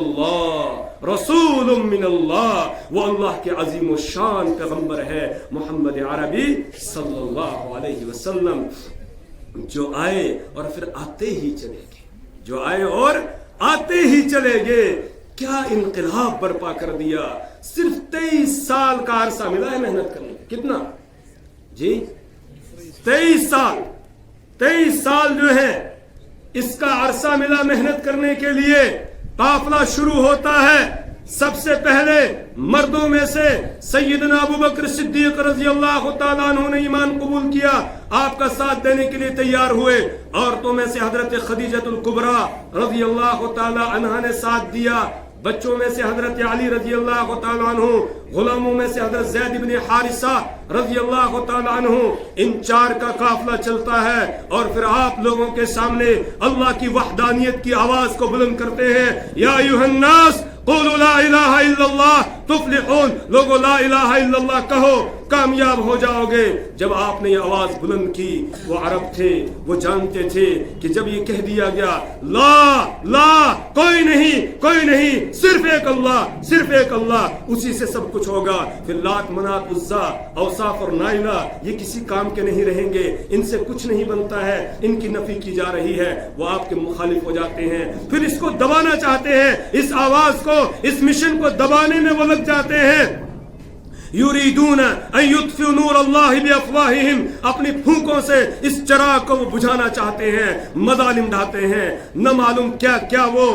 اللہ. وہ اللہ کے عظیم و شان پیغمبر ہے محمد عربی صلی اللہ علیہ وسلم، جو آئے اور پھر آتے ہی چلے گئے. کیا انقلاب برپا کر دیا. صرف 23 سال کا عرصہ ملا ہے محنت کرنے. کتنا جی؟ 23 سال جو ہے اس کا عرصہ ملا محنت کرنے کے لیے. قافلہ شروع ہوتا ہے. سب سے پہلے مردوں میں سے سیدنا ابو بکر صدیق رضی اللہ تعالیٰ عنہ نے ایمان قبول کیا، آپ کا ساتھ دینے کے لیے تیار ہوئے. عورتوں میں سے حضرت خدیجہ الکبریٰ رضی اللہ تعالیٰ عنہ نے ساتھ دیا. بچوں میں سے حضرت علی رضی اللہ تعالیٰ عنہ، غلاموں میں سے حضرت زید بن حارثہ رضی اللہ تعالیٰ عنہ. ان 4 کا قافلہ چلتا ہے اور پھر آپ لوگوں کے سامنے اللہ کی وحدانیت کی آواز کو بلند کرتے ہیں. یا ایھا الناس قولوا لا الہ الا اللہ تفلحون. لوگو لا الہ الا اللہ کہو، کامیاب ہو جاؤ گے. جب آپ نے یہ آواز بلند کی، وہ عرب تھے، وہ جانتے تھے کہ جب یہ کہہ دیا گیا لا کوئی نہیں صرف ایک اللہ، اسی سے سب کچھ ہوگا. پھر لات منات عزا اوصاف اور نائلہ یہ کسی کام کے نہیں رہیں گے، ان سے کچھ نہیں بنتا ہے، ان کی نفی کی جا رہی ہے. وہ آپ کے مخالف ہو جاتے ہیں. پھر اس کو دبانا چاہتے ہیں، اس آواز کو، اس مشن کو دبانے میں وہ لگ جاتے ہیں. یریدون ان یطفئوا نور اللہ بافواہہم، اپنی پھونکوں سے اس چراغ کو وہ بجھانا چاہتے ہیں. مظالم ڈھاتے ہیں، نہ معلوم کیا وہ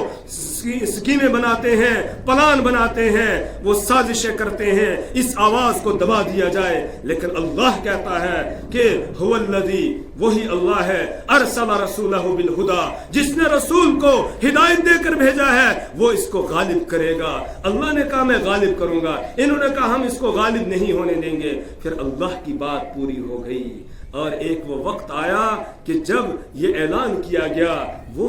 اسکیمیں بناتے ہیں، پلان بناتے ہیں، وہ سازشیں کرتے ہیں اس آواز کو دبا دیا جائے. لیکن اللہ کہتا ہے کہ هو الذی، وہی اللہ ہے، ارسل رسولہ بالہدی، جس نے رسول کو ہدایت دے کر بھیجا ہے وہ اس کو غالب کرے گا. اللہ نے کہا میں غالب کروں گا، انہوں نے کہا ہم اس کو غالب نہیں ہونے دیں گے. پھر اللہ کی بات پوری ہو گئی. اور ایک وہ وقت آیا کہ جب یہ اعلان کیا گیا وہ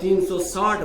360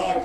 8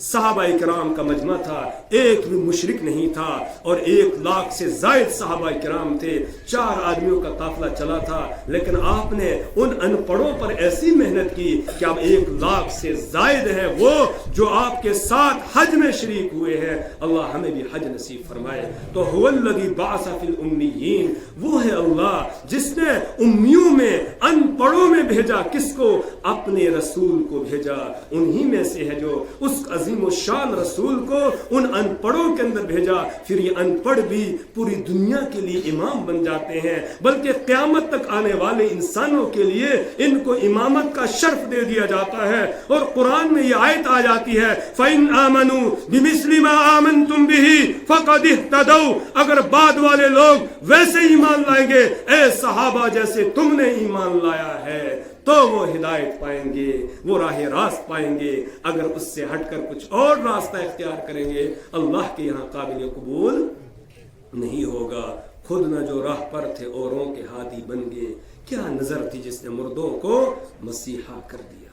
صحابہ کرام کا مجمع تھا، ایک بھی مشرک نہیں تھا، اور 1 لاکھ سے زائد صحابہ کرام تھے، 4 آدمیوں کا قافلہ چلا تھا، لیکن آپ نے ان ان پڑھوں پر ایسی محنت کی کہ اب 1 لاکھ سے زائد ہیں وہ جو آپ کے ساتھ حج میں شریک ہوئے ہیں۔ اللہ ہمیں بھی حج نصیب فرمائے۔ تو هو الذی بعث فی الامیین، وہ ہے اللہ جس نے امیوں میں، ان پڑھوں میں بھیجا، کس کو؟ اپنے رسول کو بھیجا۔ انہی میں سے ہے جو اس عظیم و شان رسول کو ان ان پڑھوں کے اندر بھیجا، پھر یہ ان پڑھ بھی پوری دنیا کے لیے امام بن جاتے ہیں، بلکہ قیامت تک آنے والے انسانوں کے لیے ان کو امامت کا شرف دے دیا جاتا ہے۔ اور قرآن میں یہ آیت آ جاتی ہے فَإِنْ آمَنُوا بِمِثْلِ مَا آمَنْتُمْ بِهِ فَقَدِ اهْتَدَوْا، اگر بعد والے لوگ ویسے ایمان لائیں گے اے صحابہ جیسے تم نے ایمان لایا ہے تو وہ ہدایت پائیں گے، وہ راہ راست پائیں گے۔ اگر اس سے ہٹ کر کچھ اور راستہ اختیار کریں گے اللہ کے یہاں قابل قبول نہیں ہوگا۔ خود نہ جو راہ پر تھے اوروں کے ہادی بن گئے، کیا نظر تھی جس نے مردوں کو مسیحا کر دیا۔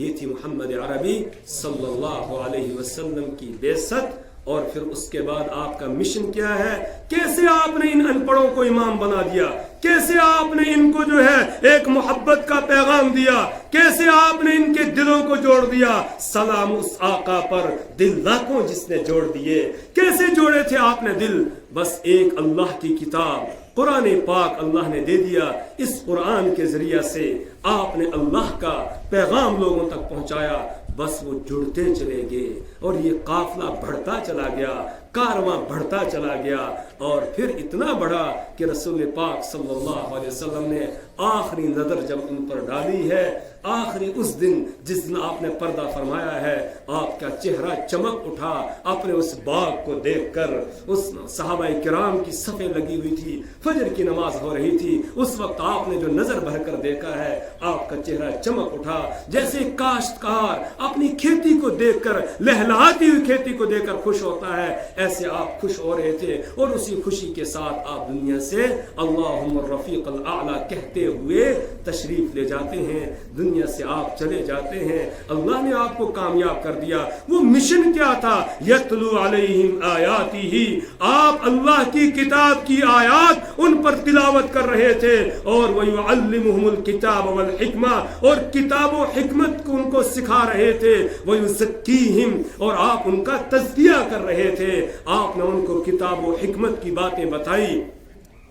یہ تھی محمد عربی صلی اللہ علیہ وسلم کی بعثت۔ اور پھر اس کے بعد آپ کا مشن کیا ہے؟ کیسے آپ نے ان ان پڑھوں کو امام بنا دیا، کیسے آپ نے ان کو جو ہے ایک محبت کا پیغام دیا، کیسے آپ نے ان کے دلوں کو جوڑ دیا۔ سلام اس آقا پر دل لاکھوں جس نے جوڑ دیے۔ کیسے جوڑے تھے آپ نے دل؟ بس ایک اللہ کی کتاب قرآن پاک اللہ نے دے دیا، اس قرآن کے ذریعہ سے آپ نے اللہ کا پیغام لوگوں تک پہنچایا، بس وہ جڑتے چلے گئے اور یہ قافلہ بڑھتا چلا گیا، کارواں بڑھتا چلا گیا، اور پھر اتنا بڑھا کہ رسول پاک صلی اللہ علیہ وسلم نے آخری نظر جب ان پر ڈالی ہے، آخری اس دن جس دن آپ نے پردہ فرمایا ہے، آپ کا چہرہ چمک اٹھا اپنے اس باغ کو دیکھ کر۔ اس صحابہ کرام کی صفیں لگی ہوئی تھی، فجر کی نماز ہو رہی تھی، اس وقت آپ نے جو نظر بھر کر دیکھا ہے آپ کا چہرہ چمک اٹھا، جیسے کاشتکار اپنی کھیتی کو دیکھ کر، لہلہاتی ہوئی کھیتی کو دیکھ کر خوش ہوتا ہے، ایسے آپ خوش ہو رہے تھے، اور اسی خوشی کے ساتھ آپ دنیا سے اللہم الرفیق الاعلی کہتے ہوئے تشریف لے جاتے ہیں، دنیا سے آپ چلے جاتے ہیں۔ اللہ نے آپ کو کامیاب کر دیا۔ وہ مشن کیا تھا؟ یتلو علیہم آیاتہ، آپ اللہ کی کتاب کی آیات ان پر تلاوت کر رہے تھے، اور ویعلمہم الکتاب والحکمہ، اور کتاب و حکمت کو ان کو سکھا رہے تھے، ویزکیہم، اور آپ ان کا تزکیہ کر رہے تھے۔ آپ نے ان کو کتاب و حکمت کی باتیں بتائی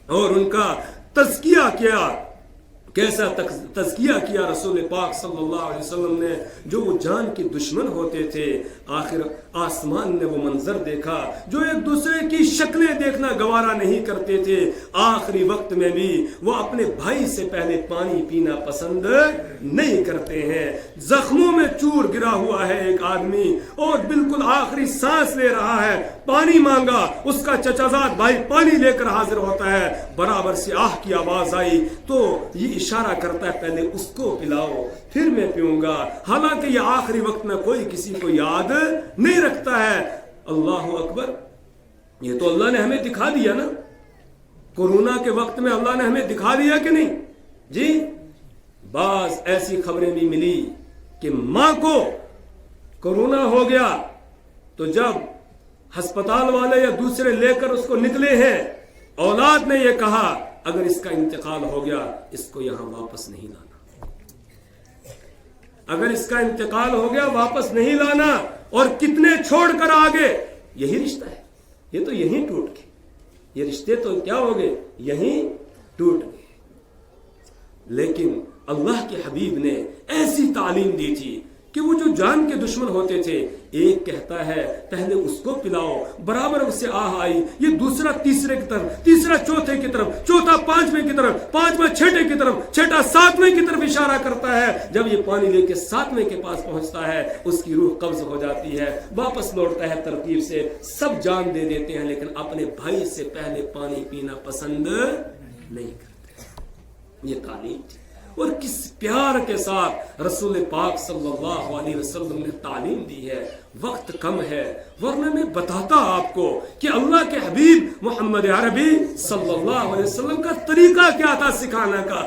اور ان کا تزکیہ کیا۔ کیسا تزکیہ کیا رسول پاک صلی اللہ علیہ وسلم نے؟ جو وہ جان کے دشمن ہوتے تھے، آخر آسمان نے وہ منظر دیکھا، جو ایک دوسرے کی شکلیں دیکھنا گوارا نہیں کرتے تھے، آخری وقت میں بھی وہ اپنے بھائی سے پہلے پانی پینا پسند نہیں کرتے ہیں۔ زخموں میں چور گرا ہوا ہے ایک آدمی، اور بالکل آخری سانس لے رہا ہے، پانی مانگا، اس کا چچا زاد بھائی پانی لے کر حاضر ہوتا ہے، برابر سے آہ کی آواز آئی تو یہ اشارہ کرتا ہے پہلے اس کو پلاؤ پھر میں پیوں گا، حالانکہ یہ آخری وقت میں کوئی کسی کو یاد نہیں رکھتا ہے۔ اللہ اکبر، یہ تو اللہ نے ہمیں دکھا دیا نا، کورونا کے وقت میں اللہ نے ہمیں دکھا دیا کہ نہیں جی؟ بعض ایسی خبریں بھی ملی کہ ماں کو کورونا ہو گیا تو جب ہسپتال والے یا دوسرے لے کر اس کو نکلے ہیں، اولاد نے یہ کہا اگر اس کا انتقال ہو گیا اس کو یہاں واپس نہیں لانا، اگر اس کا انتقال ہو گیا واپس نہیں لانا، اور کتنے چھوڑ کر آگے، یہی رشتہ ہے، یہ تو یہیں ٹوٹ گئے، یہ رشتے تو کیا ہو گئے، یہیں ٹوٹ گئے۔ لیکن اللہ کے حبیب نے ایسی تعلیم دی تھی کہ وہ جو جان کے دشمن ہوتے تھے، ایک کہتا ہے پہلے اس کو پلاؤ، برابر اس سے آہ آئی، یہ دوسرا تیسرے کی طرف، تیسرا چوتھے کی طرف، چوتھا پانچویں کی طرف، پانچواں چھٹے کی طرف، چھٹا ساتویں کی طرف اشارہ کرتا ہے۔ جب یہ پانی لے کے ساتویں کے پاس پہنچتا ہے اس کی روح قبض ہو جاتی ہے، واپس لوٹتا ہے ترتیب سے، سب جان دے دیتے ہیں لیکن اپنے بھائی سے پہلے پانی پینا پسند نہیں کرتے۔ یہ تعلیم تھی، اور کس پیار کے ساتھ رسول پاک صلی اللہ علیہ وسلم نے تعلیم دی ہے۔ وقت کم ہے ورنہ میں بتاتا آپ کو کہ اللہ کے حبیب محمد عربی صلی اللہ علیہ وسلم کا طریقہ کیا تھا سکھانا کا،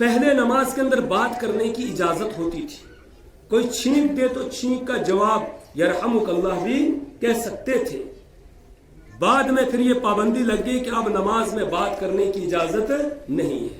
پہلے نماز کے اندر بات کرنے کی اجازت ہوتی تھی، کوئی چھینک دے تو چھینک کا جواب یرحمک اللہ بھی کہہ سکتے تھے. بعد میں پھر یہ پابندی لگ گئی کہ اب نماز میں بات کرنے کی اجازت نہیں ہے.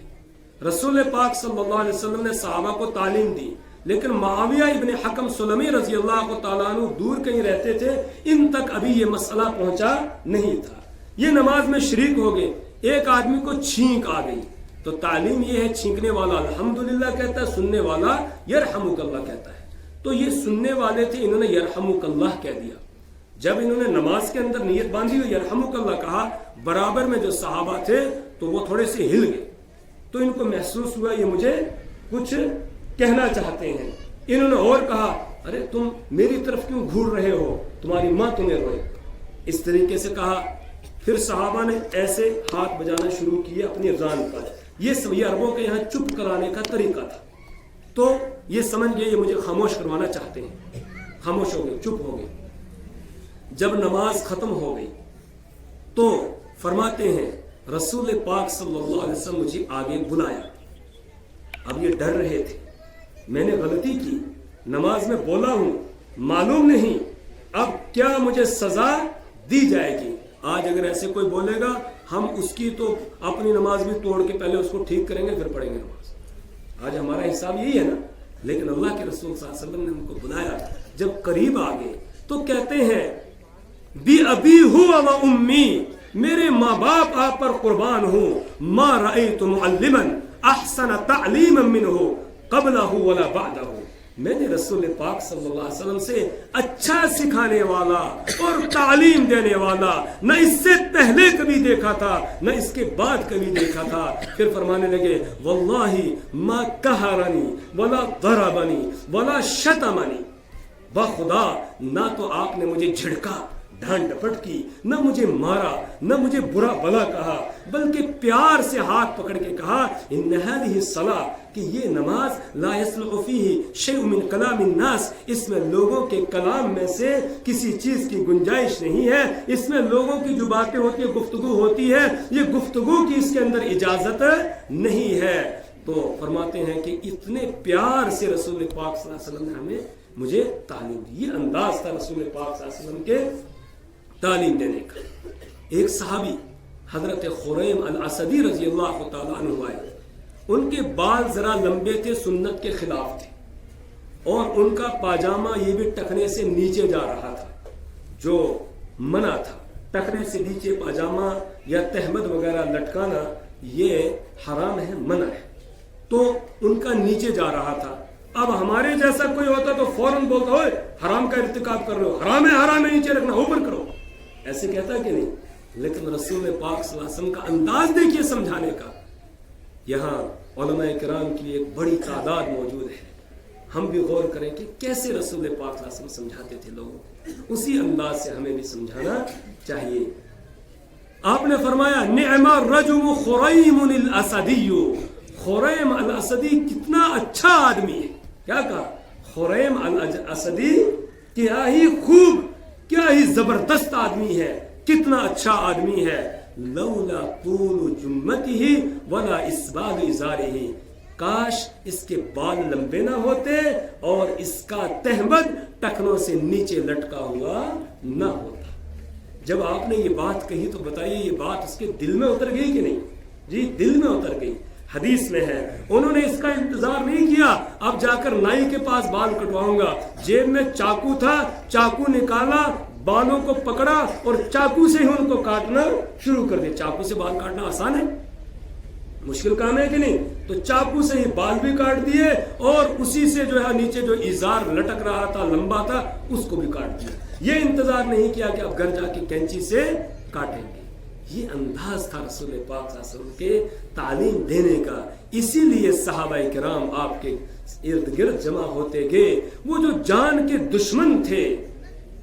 رسول پاک صلی اللہ علیہ وسلم نے صحابہ کو تعلیم دی، لیکن معاویہ ابن حکم سلمی رضی اللہ تعالیٰ عنہ دور کہیں رہتے تھے، ان تک ابھی یہ مسئلہ پہنچا نہیں تھا. یہ نماز میں شریک ہو گئے، ایک آدمی کو چھینک آ گئی تو تعلیم یہ ہے چھینکنے والا الحمدللہ کہتا ہے، سننے والا یرحمک اللہ کہتا ہے. تو یہ سننے والے تھے، انہوں نے یرحمک اللہ کہہ دیا. جب انہوں نے نماز کے اندر نیت باندھی اور یرحمک اللہ کہا، برابر میں جو صحابہ تھے تو وہ تھوڑے سے ہل گئے، تو ان کو محسوس ہوا یہ مجھے کچھ کہنا چاہتے ہیں. انہوں نے اور کہا، ارے تم میری طرف کیوں گھور رہے ہو، تمہاری ماں تمہیں روئے. اس طریقے سے کہا. پھر صحابہ نے ایسے ہاتھ بجانا شروع کیے اپنی زان پر. یہ عربوں کے یہاں چپ کرانے کا طریقہ تھا، تو یہ سمجھ گئے یہ مجھے خاموش کروانا چاہتے ہیں. خاموش ہو گئے، چپ ہو گئے. جب نماز ختم ہو گئی تو فرماتے ہیں رسول پاک صلی اللہ علیہ وسلم مجھے آگے بلایا. اب یہ ڈر رہے تھے، میں نے غلطی کی، نماز میں بولا ہوں، معلوم نہیں اب کیا مجھے سزا دی جائے گی. آج اگر ایسے کوئی بولے گا ہم اس کی تو اپنی نماز بھی توڑ کے پہلے اس کو ٹھیک کریں گے پھر پڑھیں گے نماز. آج ہمارا حساب یہی ہے نا. لیکن اللہ کے رسول صلی اللہ علیہ وسلم نے ان کو بلایا. جب قریب آ گئے تو کہتے ہیں بی ابی ہوا و امی، میرے ماں باپ آپ پر قربان ہوں، ما رأیت معلما احسن تعلیما منہ قبلہ ولا بعدہ. میں نے رسول پاک صلی اللہ علیہ وسلم سے اچھا سکھانے والا اور تعلیم دینے والا نہ اس سے پہلے کبھی دیکھا تھا نہ اس کے بعد کبھی دیکھا تھا. پھر فرمانے لگے واللہ ما قہرنی ولا ضربنی ولا شتمنی، بخدا نہ تو آپ نے مجھے جھڑکا، ڈھانٹ ڈپٹ کی، نہ مجھے مارا، نہ مجھے برا بلا کہا، بلکہ پیار سے ہاتھ پکڑ کے کہا ان هذه الصلاۃ، کہ یہ نماز لا يصلح فيه شيء من کلام الناس، اس میں لوگوں کے کلام میں سے کسی چیز کی گنجائش نہیں ہے، اس میں لوگوں کی جو باتیں ہوتی ہیں، گفتگو ہوتی ہے، یہ گفتگو کی اس کے اندر اجازت نہیں ہے. تو فرماتے ہیں کہ اتنے پیار سے رسول پاک صلی اللہ علیہ وسلم نے مجھے تعلیم دی. یہ انداز تھا رسول پاک صلی اللہ علیہ وسلم کے تعلیم دینے کا. ایک صحابی حضرت خریم الاسدی رضی اللہ تعالیٰ عنہ آئے. ان کے بال ذرا لمبے تھے، سنت کے خلاف تھے، اور ان کا پاجامہ یہ بھی ٹخنے سے نیچے جا رہا تھا، جو منع تھا. ٹخنے سے نیچے پاجامہ یا تہمد وغیرہ لٹکانا یہ حرام ہے، منع ہے. تو ان کا نیچے جا رہا تھا. اب ہمارے جیسا کوئی ہوتا تو فوراً بولتا ہوئے حرام کا ارتکاب کر رہے ہو، حرام ہے نیچے رکھنا، اوپر کرو، ایسے کہتا کہ نہیں. لیکن رسول پاک صلی اللہ علیہ وسلم کا انداز دیکھیے سمجھانے کا. یہاں علماء کرام کی ایک بڑی تعداد موجود ہے. ہم بھی غور کریں کہ کیسے رسول پاک صلی اللہ علیہ وسلم سمجھاتے تھے لوگوں کو، اسی انداز سے ہمیں بھی سمجھانا چاہیے. آپ نے فرمایا نعم الرجل خریم الاسدی، خریم الاسدی کتنا اچھا آدمی ہے. کیا کہا؟ خریم الاسدی کیا ہی خوب، کیا ہی زبردست آدمی ہے، کتنا اچھا آدمی ہے. لولا طول جمته ولا اسبال ازارہ، کاش اس کے بال لمبے نہ ہوتے اور اس کا تہمد ٹخنوں سے نیچے لٹکا ہوا نہ ہوتا. جب آپ نے یہ بات کہی تو بتائیے یہ بات اس کے دل میں اتر گئی کہ نہیں؟ جی دل میں اتر گئی. حدیث میں ہے انہوں نے اس کا انتظار نہیں کیا اب جا کر نائی کے پاس بال کٹواؤں گا. جیب میں چاقو تھا، چاقو نکالا، بالوں کو پکڑا اور چاقو سے ہی ان کو کاٹنا شروع کر دیا. چاقو سے بال کاٹنا آسان ہے؟ مشکل کام ہے کہ نہیں؟ تو چاقو سے ہی بال بھی کاٹ دیے اور اسی سے جو ہے نیچے جو ازار لٹک رہا تھا لمبا تھا اس کو بھی کاٹ دیا. یہ انتظار نہیں کیا کہ اب گھر جا کے کینچی سے کاٹیں گے. یہ انداز تھا رسول پاک صلی اللہ علیہ وسلم کے تعلیم دینے کا. اسی لیے صحابہ کرام آپ کے ارد گرد جمع ہوتے گئے. وہ جو جان کے دشمن تھے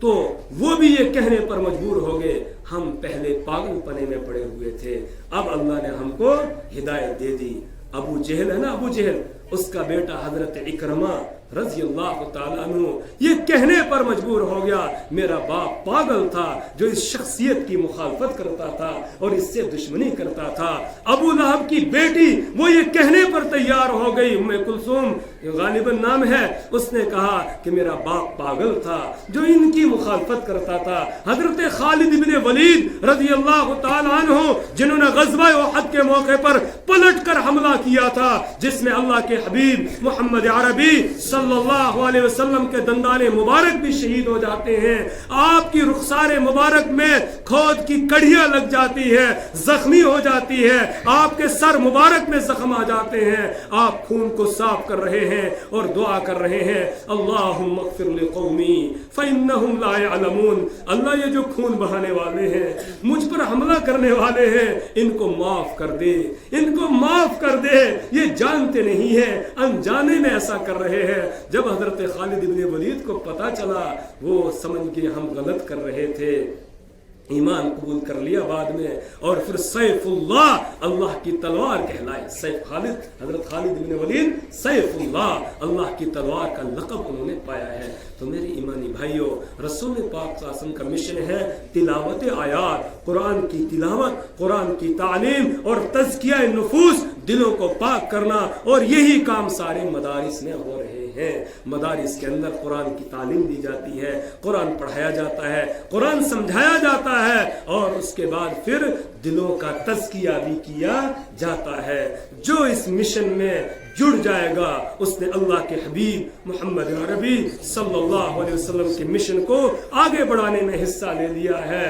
تو وہ بھی یہ کہنے پر مجبور ہو گئے ہم پہلے پاگل پنے میں پڑے ہوئے تھے، اب اللہ نے ہم کو ہدایت دے دی. ابو جہل ہے نا، ابو جہل اس کا بیٹا حضرت اکرمہ رضی اللہ تعالیٰ عنہ یہ کہنے پر مجبور ہو گیا میرا باپ پاگل تھا جو اس شخصیت کی مخالفت کرتا تھا اور اس سے دشمنی کرتا تھا. ابو لہب کی بیٹی وہ یہ کہنے پر تیار ہو گئی, ام کلثوم غالباً نام ہے, اس نے کہا کہ میرا باپ پاگل تھا جو ان کی مخالفت کرتا تھا. حضرت خالد بن ولید رضی اللہ تعالیٰ عنہ جنہوں نے غزوہ احد کے موقع پر پلٹ کر حملہ کیا تھا جس میں اللہ کے حبیب محمد عربی صلی اللہ علیہ وسلم کے دندان مبارک بھی شہید ہو جاتے ہیں, آپ کی رخسار مبارک میں کھود کی کڑیاں لگ جاتی ہے, زخمی ہو جاتی ہے, آپ کے سر مبارک میں زخم آ جاتے ہیں, آپ خون کو صاف کر رہے ہیں اور دعا کر رہے ہیں اللہم اغفر لقومی فإنہم لا يعلمون. اللہ یہ جو خون بہانے والے ہیں, مجھ پر حملہ کرنے والے ہیں, ان کو معاف کر دے, ان کو معاف کر دے, یہ جانتے نہیں ہیں, انجانے میں ایسا کر رہے ہیں. جب حضرت خالد بن ولید کو پتا چلا وہ سمجھ کے ہم غلط کر رہے تھے, ایمان قبول کر لیا بعد میں, اور پھر سیف اللہ, اللہ کی تلوار کہلائے. سیف خالد, حضرت خالد بن ولید سیف اللہ, اللہ کی تلوار کا لقب انہوں نے پایا ہے. تو میرے ایمانی بھائیوں, رسول پاک صلی اللہ علیہ وسلم کا مشن ہے تلاوت آیات, قرآن کی تلاوت, قرآن کی تعلیم اور تزکیہ نفوس, دلوں کو پاک کرنا, اور یہی کام سارے مدارس میں ہو رہے ہیں. مدارس کے اندر قرآن کی تعلیم دی جاتی ہے, قرآن پڑھایا جاتا ہے, قرآن سمجھایا جاتا ہے, اور اس کے بعد پھر دلوں کا تزکیہ بھی کیا جاتا ہے. جو اس مشن میں جڑ جائے گا اس نے اللہ کے حبیب محمد عربی صلی اللہ علیہ وسلم کے مشن کو آگے بڑھانے میں حصہ لے لیا ہے,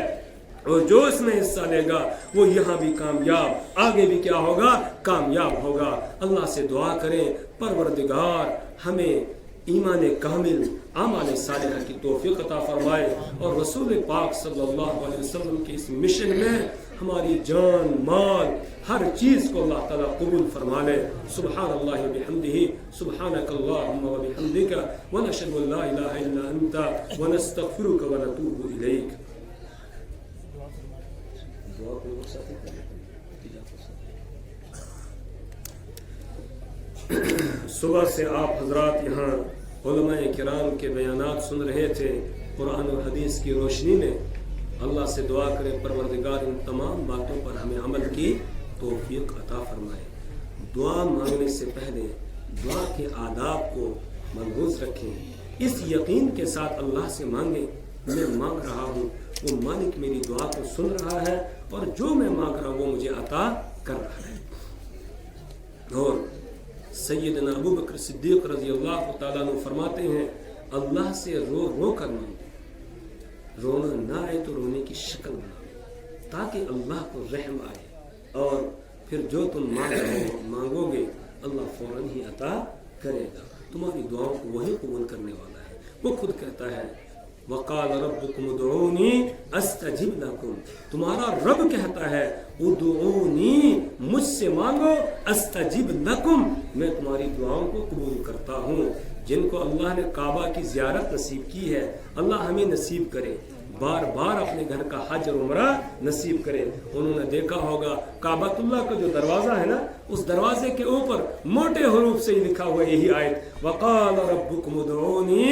اور جو اس میں حصہ لے گا وہ یہاں بھی کامیاب, آگے بھی کیا ہوگا, کامیاب ہوگا. اللہ سے دعا کریں پروردگار ہمیں ایمان کامل, اعمال صالحہ کی توفیق عطا فرمائے, اور رسول پاک صلی اللہ علیہ وسلم کے اس مشن میں ہماری جان, مال, ہر چیز کو اللہ تعالیٰ قبول فرما لے. سبحان اللہ بحمدہ, سبحانک اللہم وبحمدک, ونشہد ان لا الہ الا انت, ونستغفرک ونتوب الیک. صبح سے آپ حضرات یہاں علماء کرام کے بیانات سن رہے تھے. قرآن و حدیث کی روشنی میں اللہ سے دعا کریں پروردگار ان تمام باتوں پر ہمیں عمل کی توفیق عطا فرمائے. دعا مانگنے سے پہلے دعا کے آداب کو ملحوظ رکھیں, اس یقین کے ساتھ اللہ سے مانگیں میں مانگ رہا ہوں, وہ مالک میری دعا کو سن رہا ہے, اور جو میں مانگ رہا ہوں وہ مجھے عطا کر رہا ہے. اور سیدنا ابو بکر صدیق رضی اللہ تعالیٰ عنہ فرماتے ہیں اللہ سے رو رو کر مانگو, رونا نہ آئے تو رونے کی شکل بناؤ تاکہ اللہ کو رحم آئے, اور پھر جو تم مانگو گے اللہ فوراً ہی عطا کرے گا. تمہاری دعاؤں کو وہی قبول کرنے والا ہے. وہ خود کہتا ہے وقال ربکم ادعونی استجب لکم, تمہارا رب کہتا ہے ادعونی, مجھ سے مانگو, استجب لکم, میں تمہاری دعاؤں کو قبول کرتا ہوں. جن کو اللہ نے کعبہ کی زیارت نصیب کی ہے اللہ ہمیں نصیب کرے, بار بار اپنے گھر کا حج اور عمرہ نصیب کرے. انہوں نے دیکھا ہوگا کعبۃ اللہ کا جو دروازہ ہے نا, اس دروازے کے اوپر موٹے حروف سے لکھا ہوا یہی آیت وقال ربکم ادعونی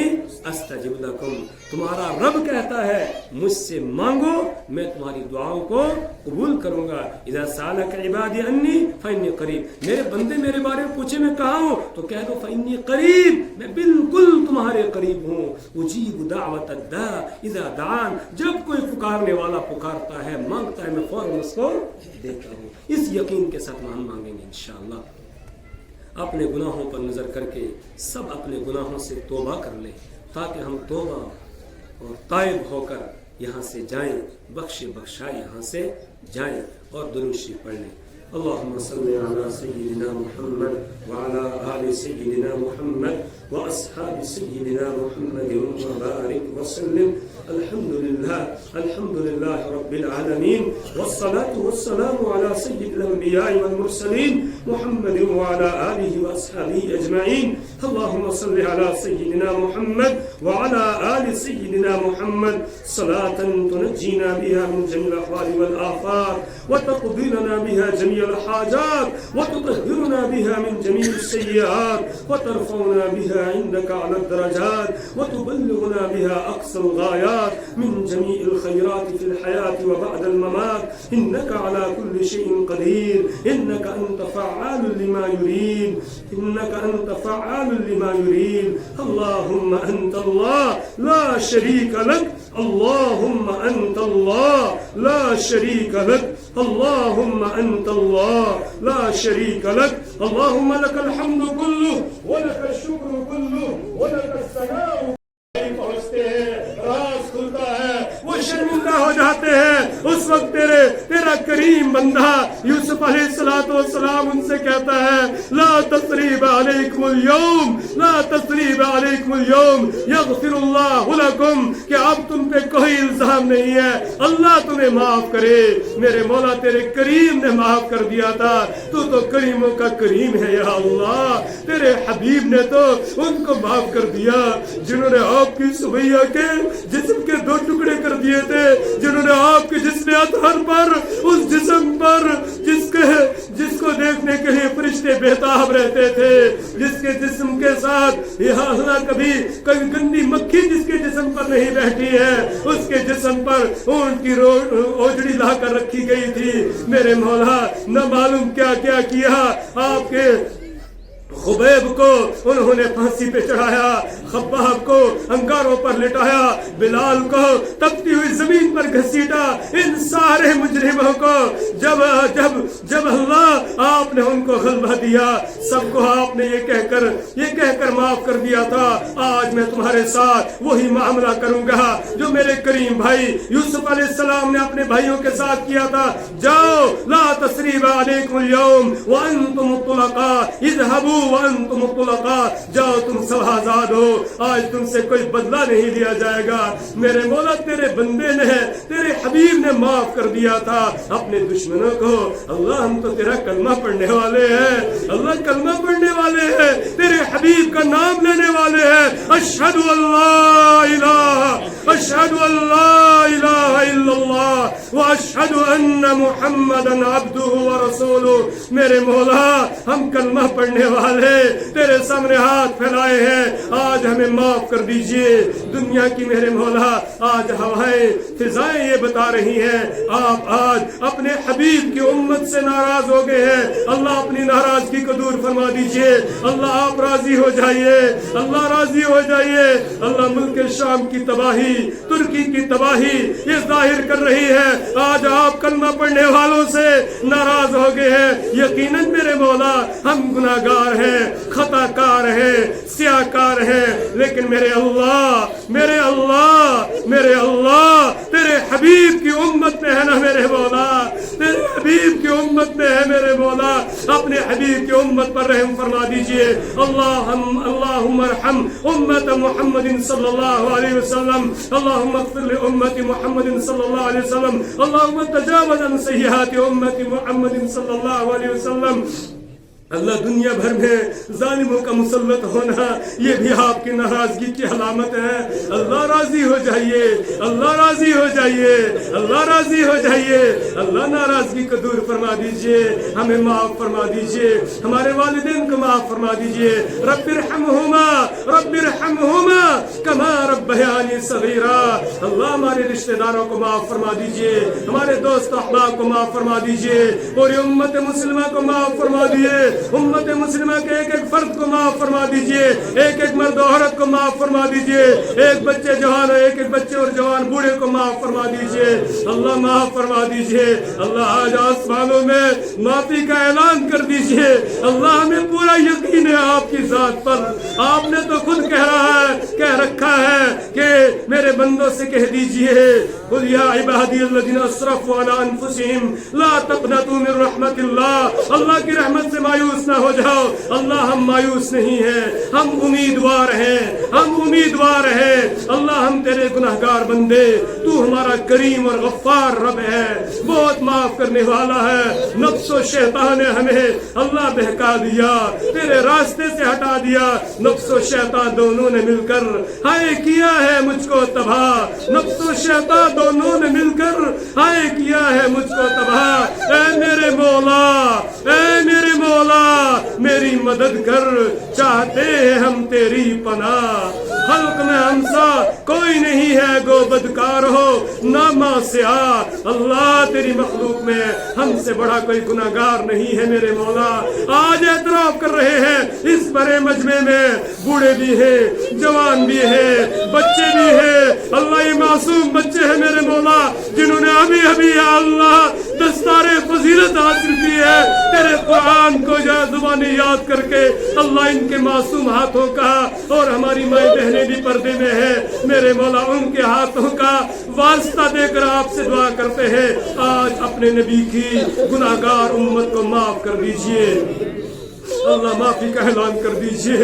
استجب لکم, تمہارا رب کہتا ہے مجھ سے مانگو میں تمہاری دعاؤں کو قبول کروں گا. اذا سالک عبادی انی فانی قریب, میرے بندے میرے بارے میں پوچھے میں کہاں ہوں تو کہہ دو فانی قریب, میں بالکل تمہارے قریب ہوں. اجیب دعوت الداع اذا دعان, جب کوئی پکارنے والا پکارتا ہے مانگتا ہے میں فوراً اس کو دیتا ہوں. اس یقین کے ساتھ ہم مانگیں گے انشاءاللہ. اپنے گناہوں پر نظر کر کے سب اپنے گناہوں سے توبہ کر لیں تاکہ ہم توبہ اور تائب ہو کر یہاں سے جائیں, بخشائے یہاں سے جائیں, اور درود شریف پڑھ لیں. اللهم صل على سيدنا محمد وعلى آل سيدنا محمد وأصحاب سيدنا محمد وبارك وسلم. الحمد لله رب العالمين, والصلاة والسلام على سيد الأنبياء والمرسلين محمد وعلى آله وأصحابه أجمعين. اللهم صل على سيدنا محمد وعلى آل سيدنا محمد صلاة تنجينا بها من جميع الأحوال والآفات وتقضي لنا بها جميع جميع الحاجات وتطهرنا بها من جميع السيئات وترفعنا بها عندك على الدرجات وتبلغنا بها أقصى الغايات من جميع الخيرات في الحياة وبعد الممات. إنك على كل شيء قدير، إنك أنت فعال لما يريد، إنك أنت فعال لما يريد. اللهم أنت الله لا شريك لك، اللهم أنت الله لا شريك لك، اللهم أنت الله لا شريك لك. اللهم لك الحمد كله ولك الشكر كله ولك الثناء. پہنچتے ہیں، راز کھلتا ہے، وہ شرمندہ ہو جاتے ہیں، اس وقت تیرا کریم بندہ یوسف علیہ السلام ان سے کہتا ہے لا تثریب علیکم اليوم، لا تثریب علیکم اليوم یغفر اللہ لکم، کہ اب تم پہ کوئی الزام نہیں ہے، اللہ تمہیں معاف کرے۔ میرے مولا تیرے کریم نے معاف کر دیا تھا، تو کریموں کا کریم ہے یا اللہ۔ تیرے حبیب نے تو ان کو معاف کر دیا جنہوں نے آپ کی سمیہ کے جسم کے 2 ٹکڑے کر دیے تھے، جنہوں نے آپ کے جسم اطہر پر، اس جسم پر جس کو دیکھنے کے لیے فرشتے بےتاب رہتے تھے، جس کے جسم کے ساتھ یہاں کبھی گندی مکھی جس کے جسم پر نہیں بیٹھی ہے، اس کے جسم پر اونٹ کی اوجڑی لا کر رکھی گئی تھی۔ میرے مولا نہ معلوم کیا کیا کیا، آپ کے خبیب کو انہوں نے پھانسی پہ چڑھایا، خباب کو انگاروں پر لٹایا، بلال کو تپتی ہوئی زمین پر گھسیٹا، ان سارے مجرموں کو جب اللہ آپ نے ان کو غلبہ دیا، سب کو آپ نے یہ کہہ کر معاف کر دیا تھا۔ آج میں تمہارے ساتھ وہی معاملہ کروں گا جو میرے کریم بھائی یوسف علیہ السلام نے اپنے بھائیوں کے ساتھ کیا تھا۔ جاؤ لا تثریب علیکم اليوم وانتم طلقاء اذهبوا وانتم طلقاء، جاؤ تم سب آزاد ہو، آج تم سے کوئی بدلہ نہیں لیا جائے گا۔ میرے مولا تیرے بندے نے، تیرے حبیب نے معاف کر دیا تھا اپنے دشمنوں کو۔ اللہ ہم تو تیرا کلمہ پڑھنے والے ہیں، اللہ کلمہ پڑھنے والے ہیں، تیرے حبیب کا نام لینے والے ہیں۔ اشہد ان لا الہ، اشہد ان لا الہ الا اللہ واشہد ان محمدا عبدہ ورسولہ۔ میرے مولا ہم کلمہ پڑھنے والے تیرے سامنے ہاتھ پھیلائے ہیں، آج ہمیں معاف کر دیجئے۔ دنیا کی میرے مولا آج ہوائیں فضائیں یہ بتا رہی ہیں آپ آج اپنے حبیب کی امت سے ناراض ہو گئے ہیں، اللہ اپنی ناراضگی کو دور فرما دیجئے۔ اللہ آپ راضی ہو جائیے، اللہ راضی ہو جائیے۔ اللہ ملک شام کی تباہی، ترکی کی تباہی یہ ظاہر کر رہی ہے، آج آپ کلمہ پڑھنے والوں سے ناراض ہو گئے ہیں۔ یقیناً میرے مولا ہم گناہگار ہیں، خطا کار ہیں، سیاہ کار ہیں، لیکن میرے اللہ، میرے اللہ، میرے اللہ تیرے حبیب کی امت میں ہے نا میرے مولا، تیرے حبیب کی امت میں ہے میرے مولا، اپنے حبیب کی امت پر رحم فرما دیجئے۔ اللہم ارحم امت محمد صلی اللہ علیہ وسلم، اللہم اغفر لامت محمد صلی اللہ علیہ وسلم، اللہم تجاوز عن سیئات امت محمد صلی اللہ علیہ وسلم۔ اللہ دنیا بھر میں ظالموں کا مسلط ہونا یہ بھی آپ کی ناراضگی کی علامت ہے۔ اللہ راضی ہو جائیے، اللہ راضی ہو جائیے، اللہ راضی ہو جائیے۔ اللہ ناراضگی کو دور فرما دیجئے، ہمیں معاف فرما دیجئے، ہمارے والدین کو معاف فرما دیجئے۔ رب ارحمہما، رب ارحمہما کما ربیانی صغیرا۔ اللہ ہمارے رشتہ داروں کو معاف فرما دیجئے، ہمارے دوست احباب کو معاف فرما دیجئے، پوری امت مسلمہ کو معاف فرما دیجئے، امت مسلمہ کے ایک ایک فرد کو معاف فرما دیجئے، ایک ایک مرد و عورت کو معاف فرما دیجئے، ایک بچے جوان اور ایک ایک بچے اور جوان بوڑھے کو معاف فرما دیجئے۔ اللہ معاف فرما دیجئے۔ اللہ آج آسمانوں میں معافی کا اعلان کر دیجئے۔ اللہ ہمیں پورا یقین ہے آپ کی ذات پر، آپ نے تو خود کہہ رکھا ہے کہ میرے بندوں سے کہہ دیجئے قل یا عبادی الذین اسرفوا علی انفسہم لا تقنطوا من رحمت اللہ۔ اللہ کی رحمت سے مایوس نہ ہو جاؤ۔ اللہ ہم مایوس نہیں ہیں، ہم امیدوار ہیں، ہم امیدوار ہیں۔ اللہ ہم تیرے گناہگار بندے، تو ہمارا کریم اور غفار رب ہے، بہت معاف کرنے والا ہے۔ نفس و شیطان نے ہمیں اللہ بہکا دیا،
تیرے راستے سے ہٹا دیا. نفس و شیطان دونوں نے مل کر ہائے کیا ہے مجھ کو تباہ. نفس و شیطان دونوں نے مل کر ہائے کیا ہے مجھ کو تباہ. اے میرے مولا، اے میرے مولا میری مدد کر، چاہتے ہیں ہم تیری پناہ. خلق میں ہم سا کوئی نہیں ہے گو بدکار ہو نامہ سیاہ. اللہ تیری مخلوق میں ہم سے بڑا کوئی گناہگار نہیں ہے میرے مولا. آج اعتراف کر رہے ہیں اس بڑے مجمع میں بوڑھے بھی ہیں، جوان بھی ہیں، بچے بھی ہیں. اللہ یہ معصوم بچے ہیں میرے مولا جنہوں نے ابھی ابھی یا اللہ دستار فضیلت حاصل کی ہے. تیرے قرآن کو جو زبانی یاد کر کے اللہ ان کے معصوم ہاتھوں کا، اور ہماری مائیں بہنیں بھی پردے میں ہیں میرے مولا، ان کے ہاتھوں کا واسطہ دے کر آپ سے دعا کرتے ہیں آج اپنے نبی کی گناہگار امت کو معاف کر دیجئے. اللہ معافی کا اعلان کر دیجئے،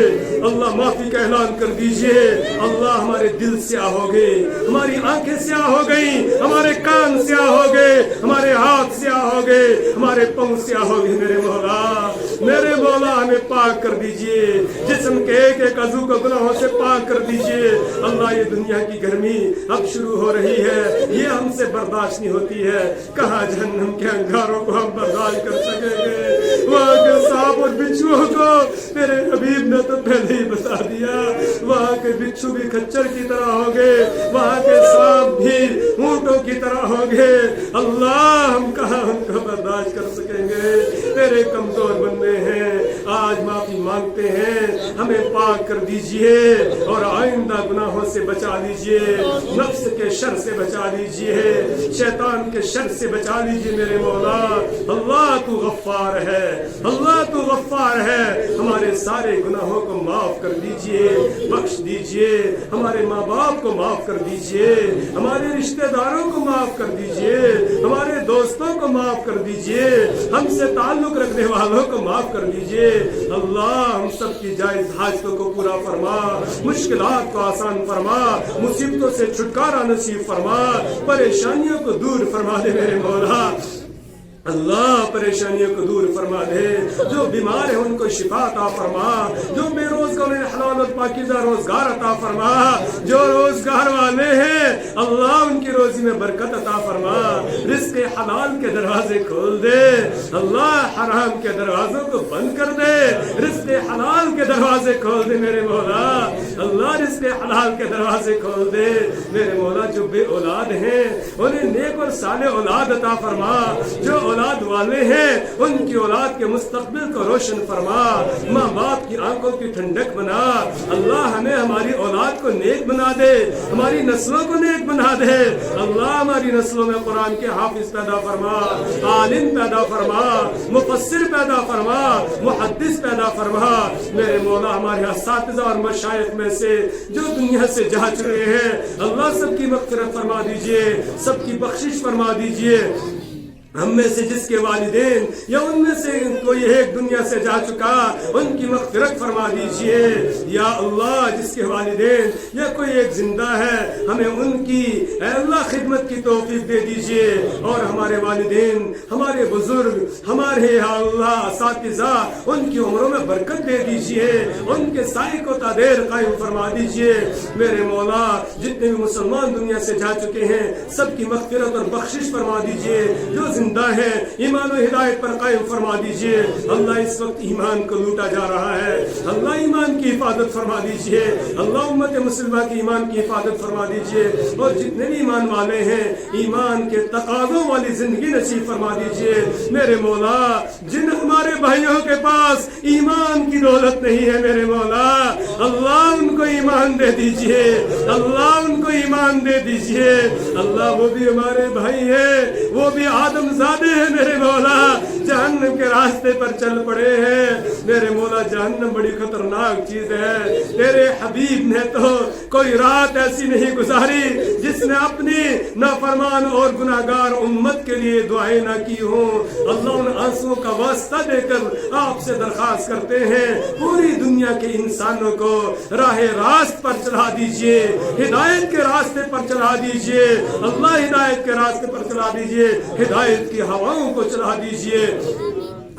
اللہ معافی کا اعلان کر دیجئے. اللہ ہمارے دل سیاہ ہو گئے، ہماری آنکھیں سیاہ ہو گئیں، ہمارے کان سیاہ ہو گئے، ہمارے ہاتھ سیاہ ہو گئے، ہمارے پاؤں سیاہ ہو گئے میرے مولا. میرے مولا ہمیں پاک کر دیجئے، جسم کے ایک ایک عضو کو گناہوں سے پاک کر دیجئے. اللہ یہ دنیا کی گرمی اب شروع ہو رہی ہے، یہ ہم سے برداشت نہیں ہوتی ہے. کہاں جہنم کے انگاروں کو ہم برداشت کر سکیں گے؟ وہاں کے سانپ اور بچھو کو میرے حبیب نے تو پہلے ہی بتا دیا، وہاں کے بچھو بھی کھچر کی طرح ہوں گے، وہاں کے سانپ بھی اونٹوں کی طرح ہوں گے. اللہ ہم کہاں ان کو برداشت کر سکیں گے؟ تیرے کمزور بندے ہیں، آج معافی مانگتے ہیں، ہمیں پاک کر دیجئے اور آئندہ گناہوں سے بچا لیجئے، نفس کے شر سے بچا لیجئے، شیطان کے شر سے بچا لیجئے میرے مولا. اللہ تو غفار ہے، اللہ تو غفار ہے. ہمارے سارے گناہوں کو معاف کر دیجئے، بخش دیجئے. ہمارے ماں باپ کو معاف کر دیجئے، ہمارے رشتہ داروں کو معاف کر دیجئے، ہمارے دوستوں کو معاف کر دیجئے، ہم سے تعلق رکھنے والوں کو معاف کر دیجئے. اللہ ہم سب کی جائز حاجتوں کو پورا فرما، مشکلات کو آسان فرما، مصیبتوں سے چھٹکارا نصیب فرما، پریشانیوں کو دور فرما دے میرے مولا. اللہ پریشانیوں کو دور فرما دے، جو بیمار ہیں ان کو شفا عطا فرما، جو بے روزگار ہیں حلال اور پاکیزہ روزگار عطا فرما، جو روزگار والے ہیں اللہ ان کی روزی میں برکت عطا فرما، رزق حلال کے دروازے کھول دے، اللہ حرام کے دروازوں کو بند کر دے، رزق حلال کے دروازے کھول دے میرے مولا. اللہ رزق حلال کے دروازے کھول دے میرے مولا. جو بے اولاد ہیں انہیں نیک اور صالح اولاد عطا فرما، جو اولاد والے ہیں ان کی اولاد کے مستقبل کو روشن فرما، ماں باپ کی آنکھوں کی ٹھنڈک بنا. اللہ ہمیں ہماری اولاد کو نیک بنا دے، ہماری نسلوں کو نیک بنا دے. اللہ ہماری نسلوں میں قرآن کے حافظ پیدا فرما، عالم پیدا فرما، مفسر پیدا فرما، محدث پیدا فرما میرے مولا. ہمارے اساتذہ اور مشائخ میں سے جو دنیا سے جا چکے ہیں اللہ سب کی مغفرت فرما دیجئے، سب کی بخشش فرما دیجئے. ہم میں سے جس کے والدین یا ان میں سے کوئی ایک دنیا سے جا چکا ان کی مغفرت فرما دیجئے. یا اللہ جس کے والدین یا کوئی ایک زندہ ہے ہمیں ان کی اے اللہ خدمت کی توفیق دے دیجئے. اور ہمارے والدین، ہمارے بزرگ، ہمارے یا اللہ اساتذہ ان کی عمروں میں برکت دے دیجئے، ان کے سائے کو تا دیر قائم فرما دیجئے میرے مولا. جتنے بھی مسلمان دنیا سے جا چکے ہیں سب کی مغفرت اور بخشش فرما دیجئے، جو زندہ ہے ایمان و ہدایت پر قائم فرما دیجئے. اللہ اس وقت ایمان کو لوٹا جا رہا ہے، اللہ ایمان کی حفاظت فرما دیجئے. اللہ امت مسلمہ کی ایمان کی حفاظت فرما دیجئے، اور جتنے بھی ایمان والے ہیں ایمان کے تقاضوں والی زندگی نصیب فرما دیجئے میرے مولا. جن ہمارے بھائیوں کے پاس ایمان کی دولت نہیں ہے میرے مولا اللہ ان کو ایمان دے دیجئے، اللہ ان کو ایمان دے دیجئے. اللہ وہ بھی ہمارے بھائی ہیں، وہ بھی آدم زادے ہیں میرے مولا، جہنم کے راستے پر چل پڑے ہیں میرے مولا. جہنم بڑی خطرناک چیز ہے. تیرے حبیب نے تو کوئی رات ایسی نہیں گزاری جس نے اپنی نافرمان اور گناہگار امت کے لیے دعائیں نہ کی ہوں. اللہ ان آنسوؤں کا واسطہ دے کر آپ سے درخواست کرتے ہیں پوری دنیا کے انسانوں کو راہ راست پر چلا دیجئے، ہدایت کے راستے پر چلا دیجئے. اللہ ہدایت کے راستے پر چلا دیجئے، ہدایت کی ہواؤں کو چلا دیجئے.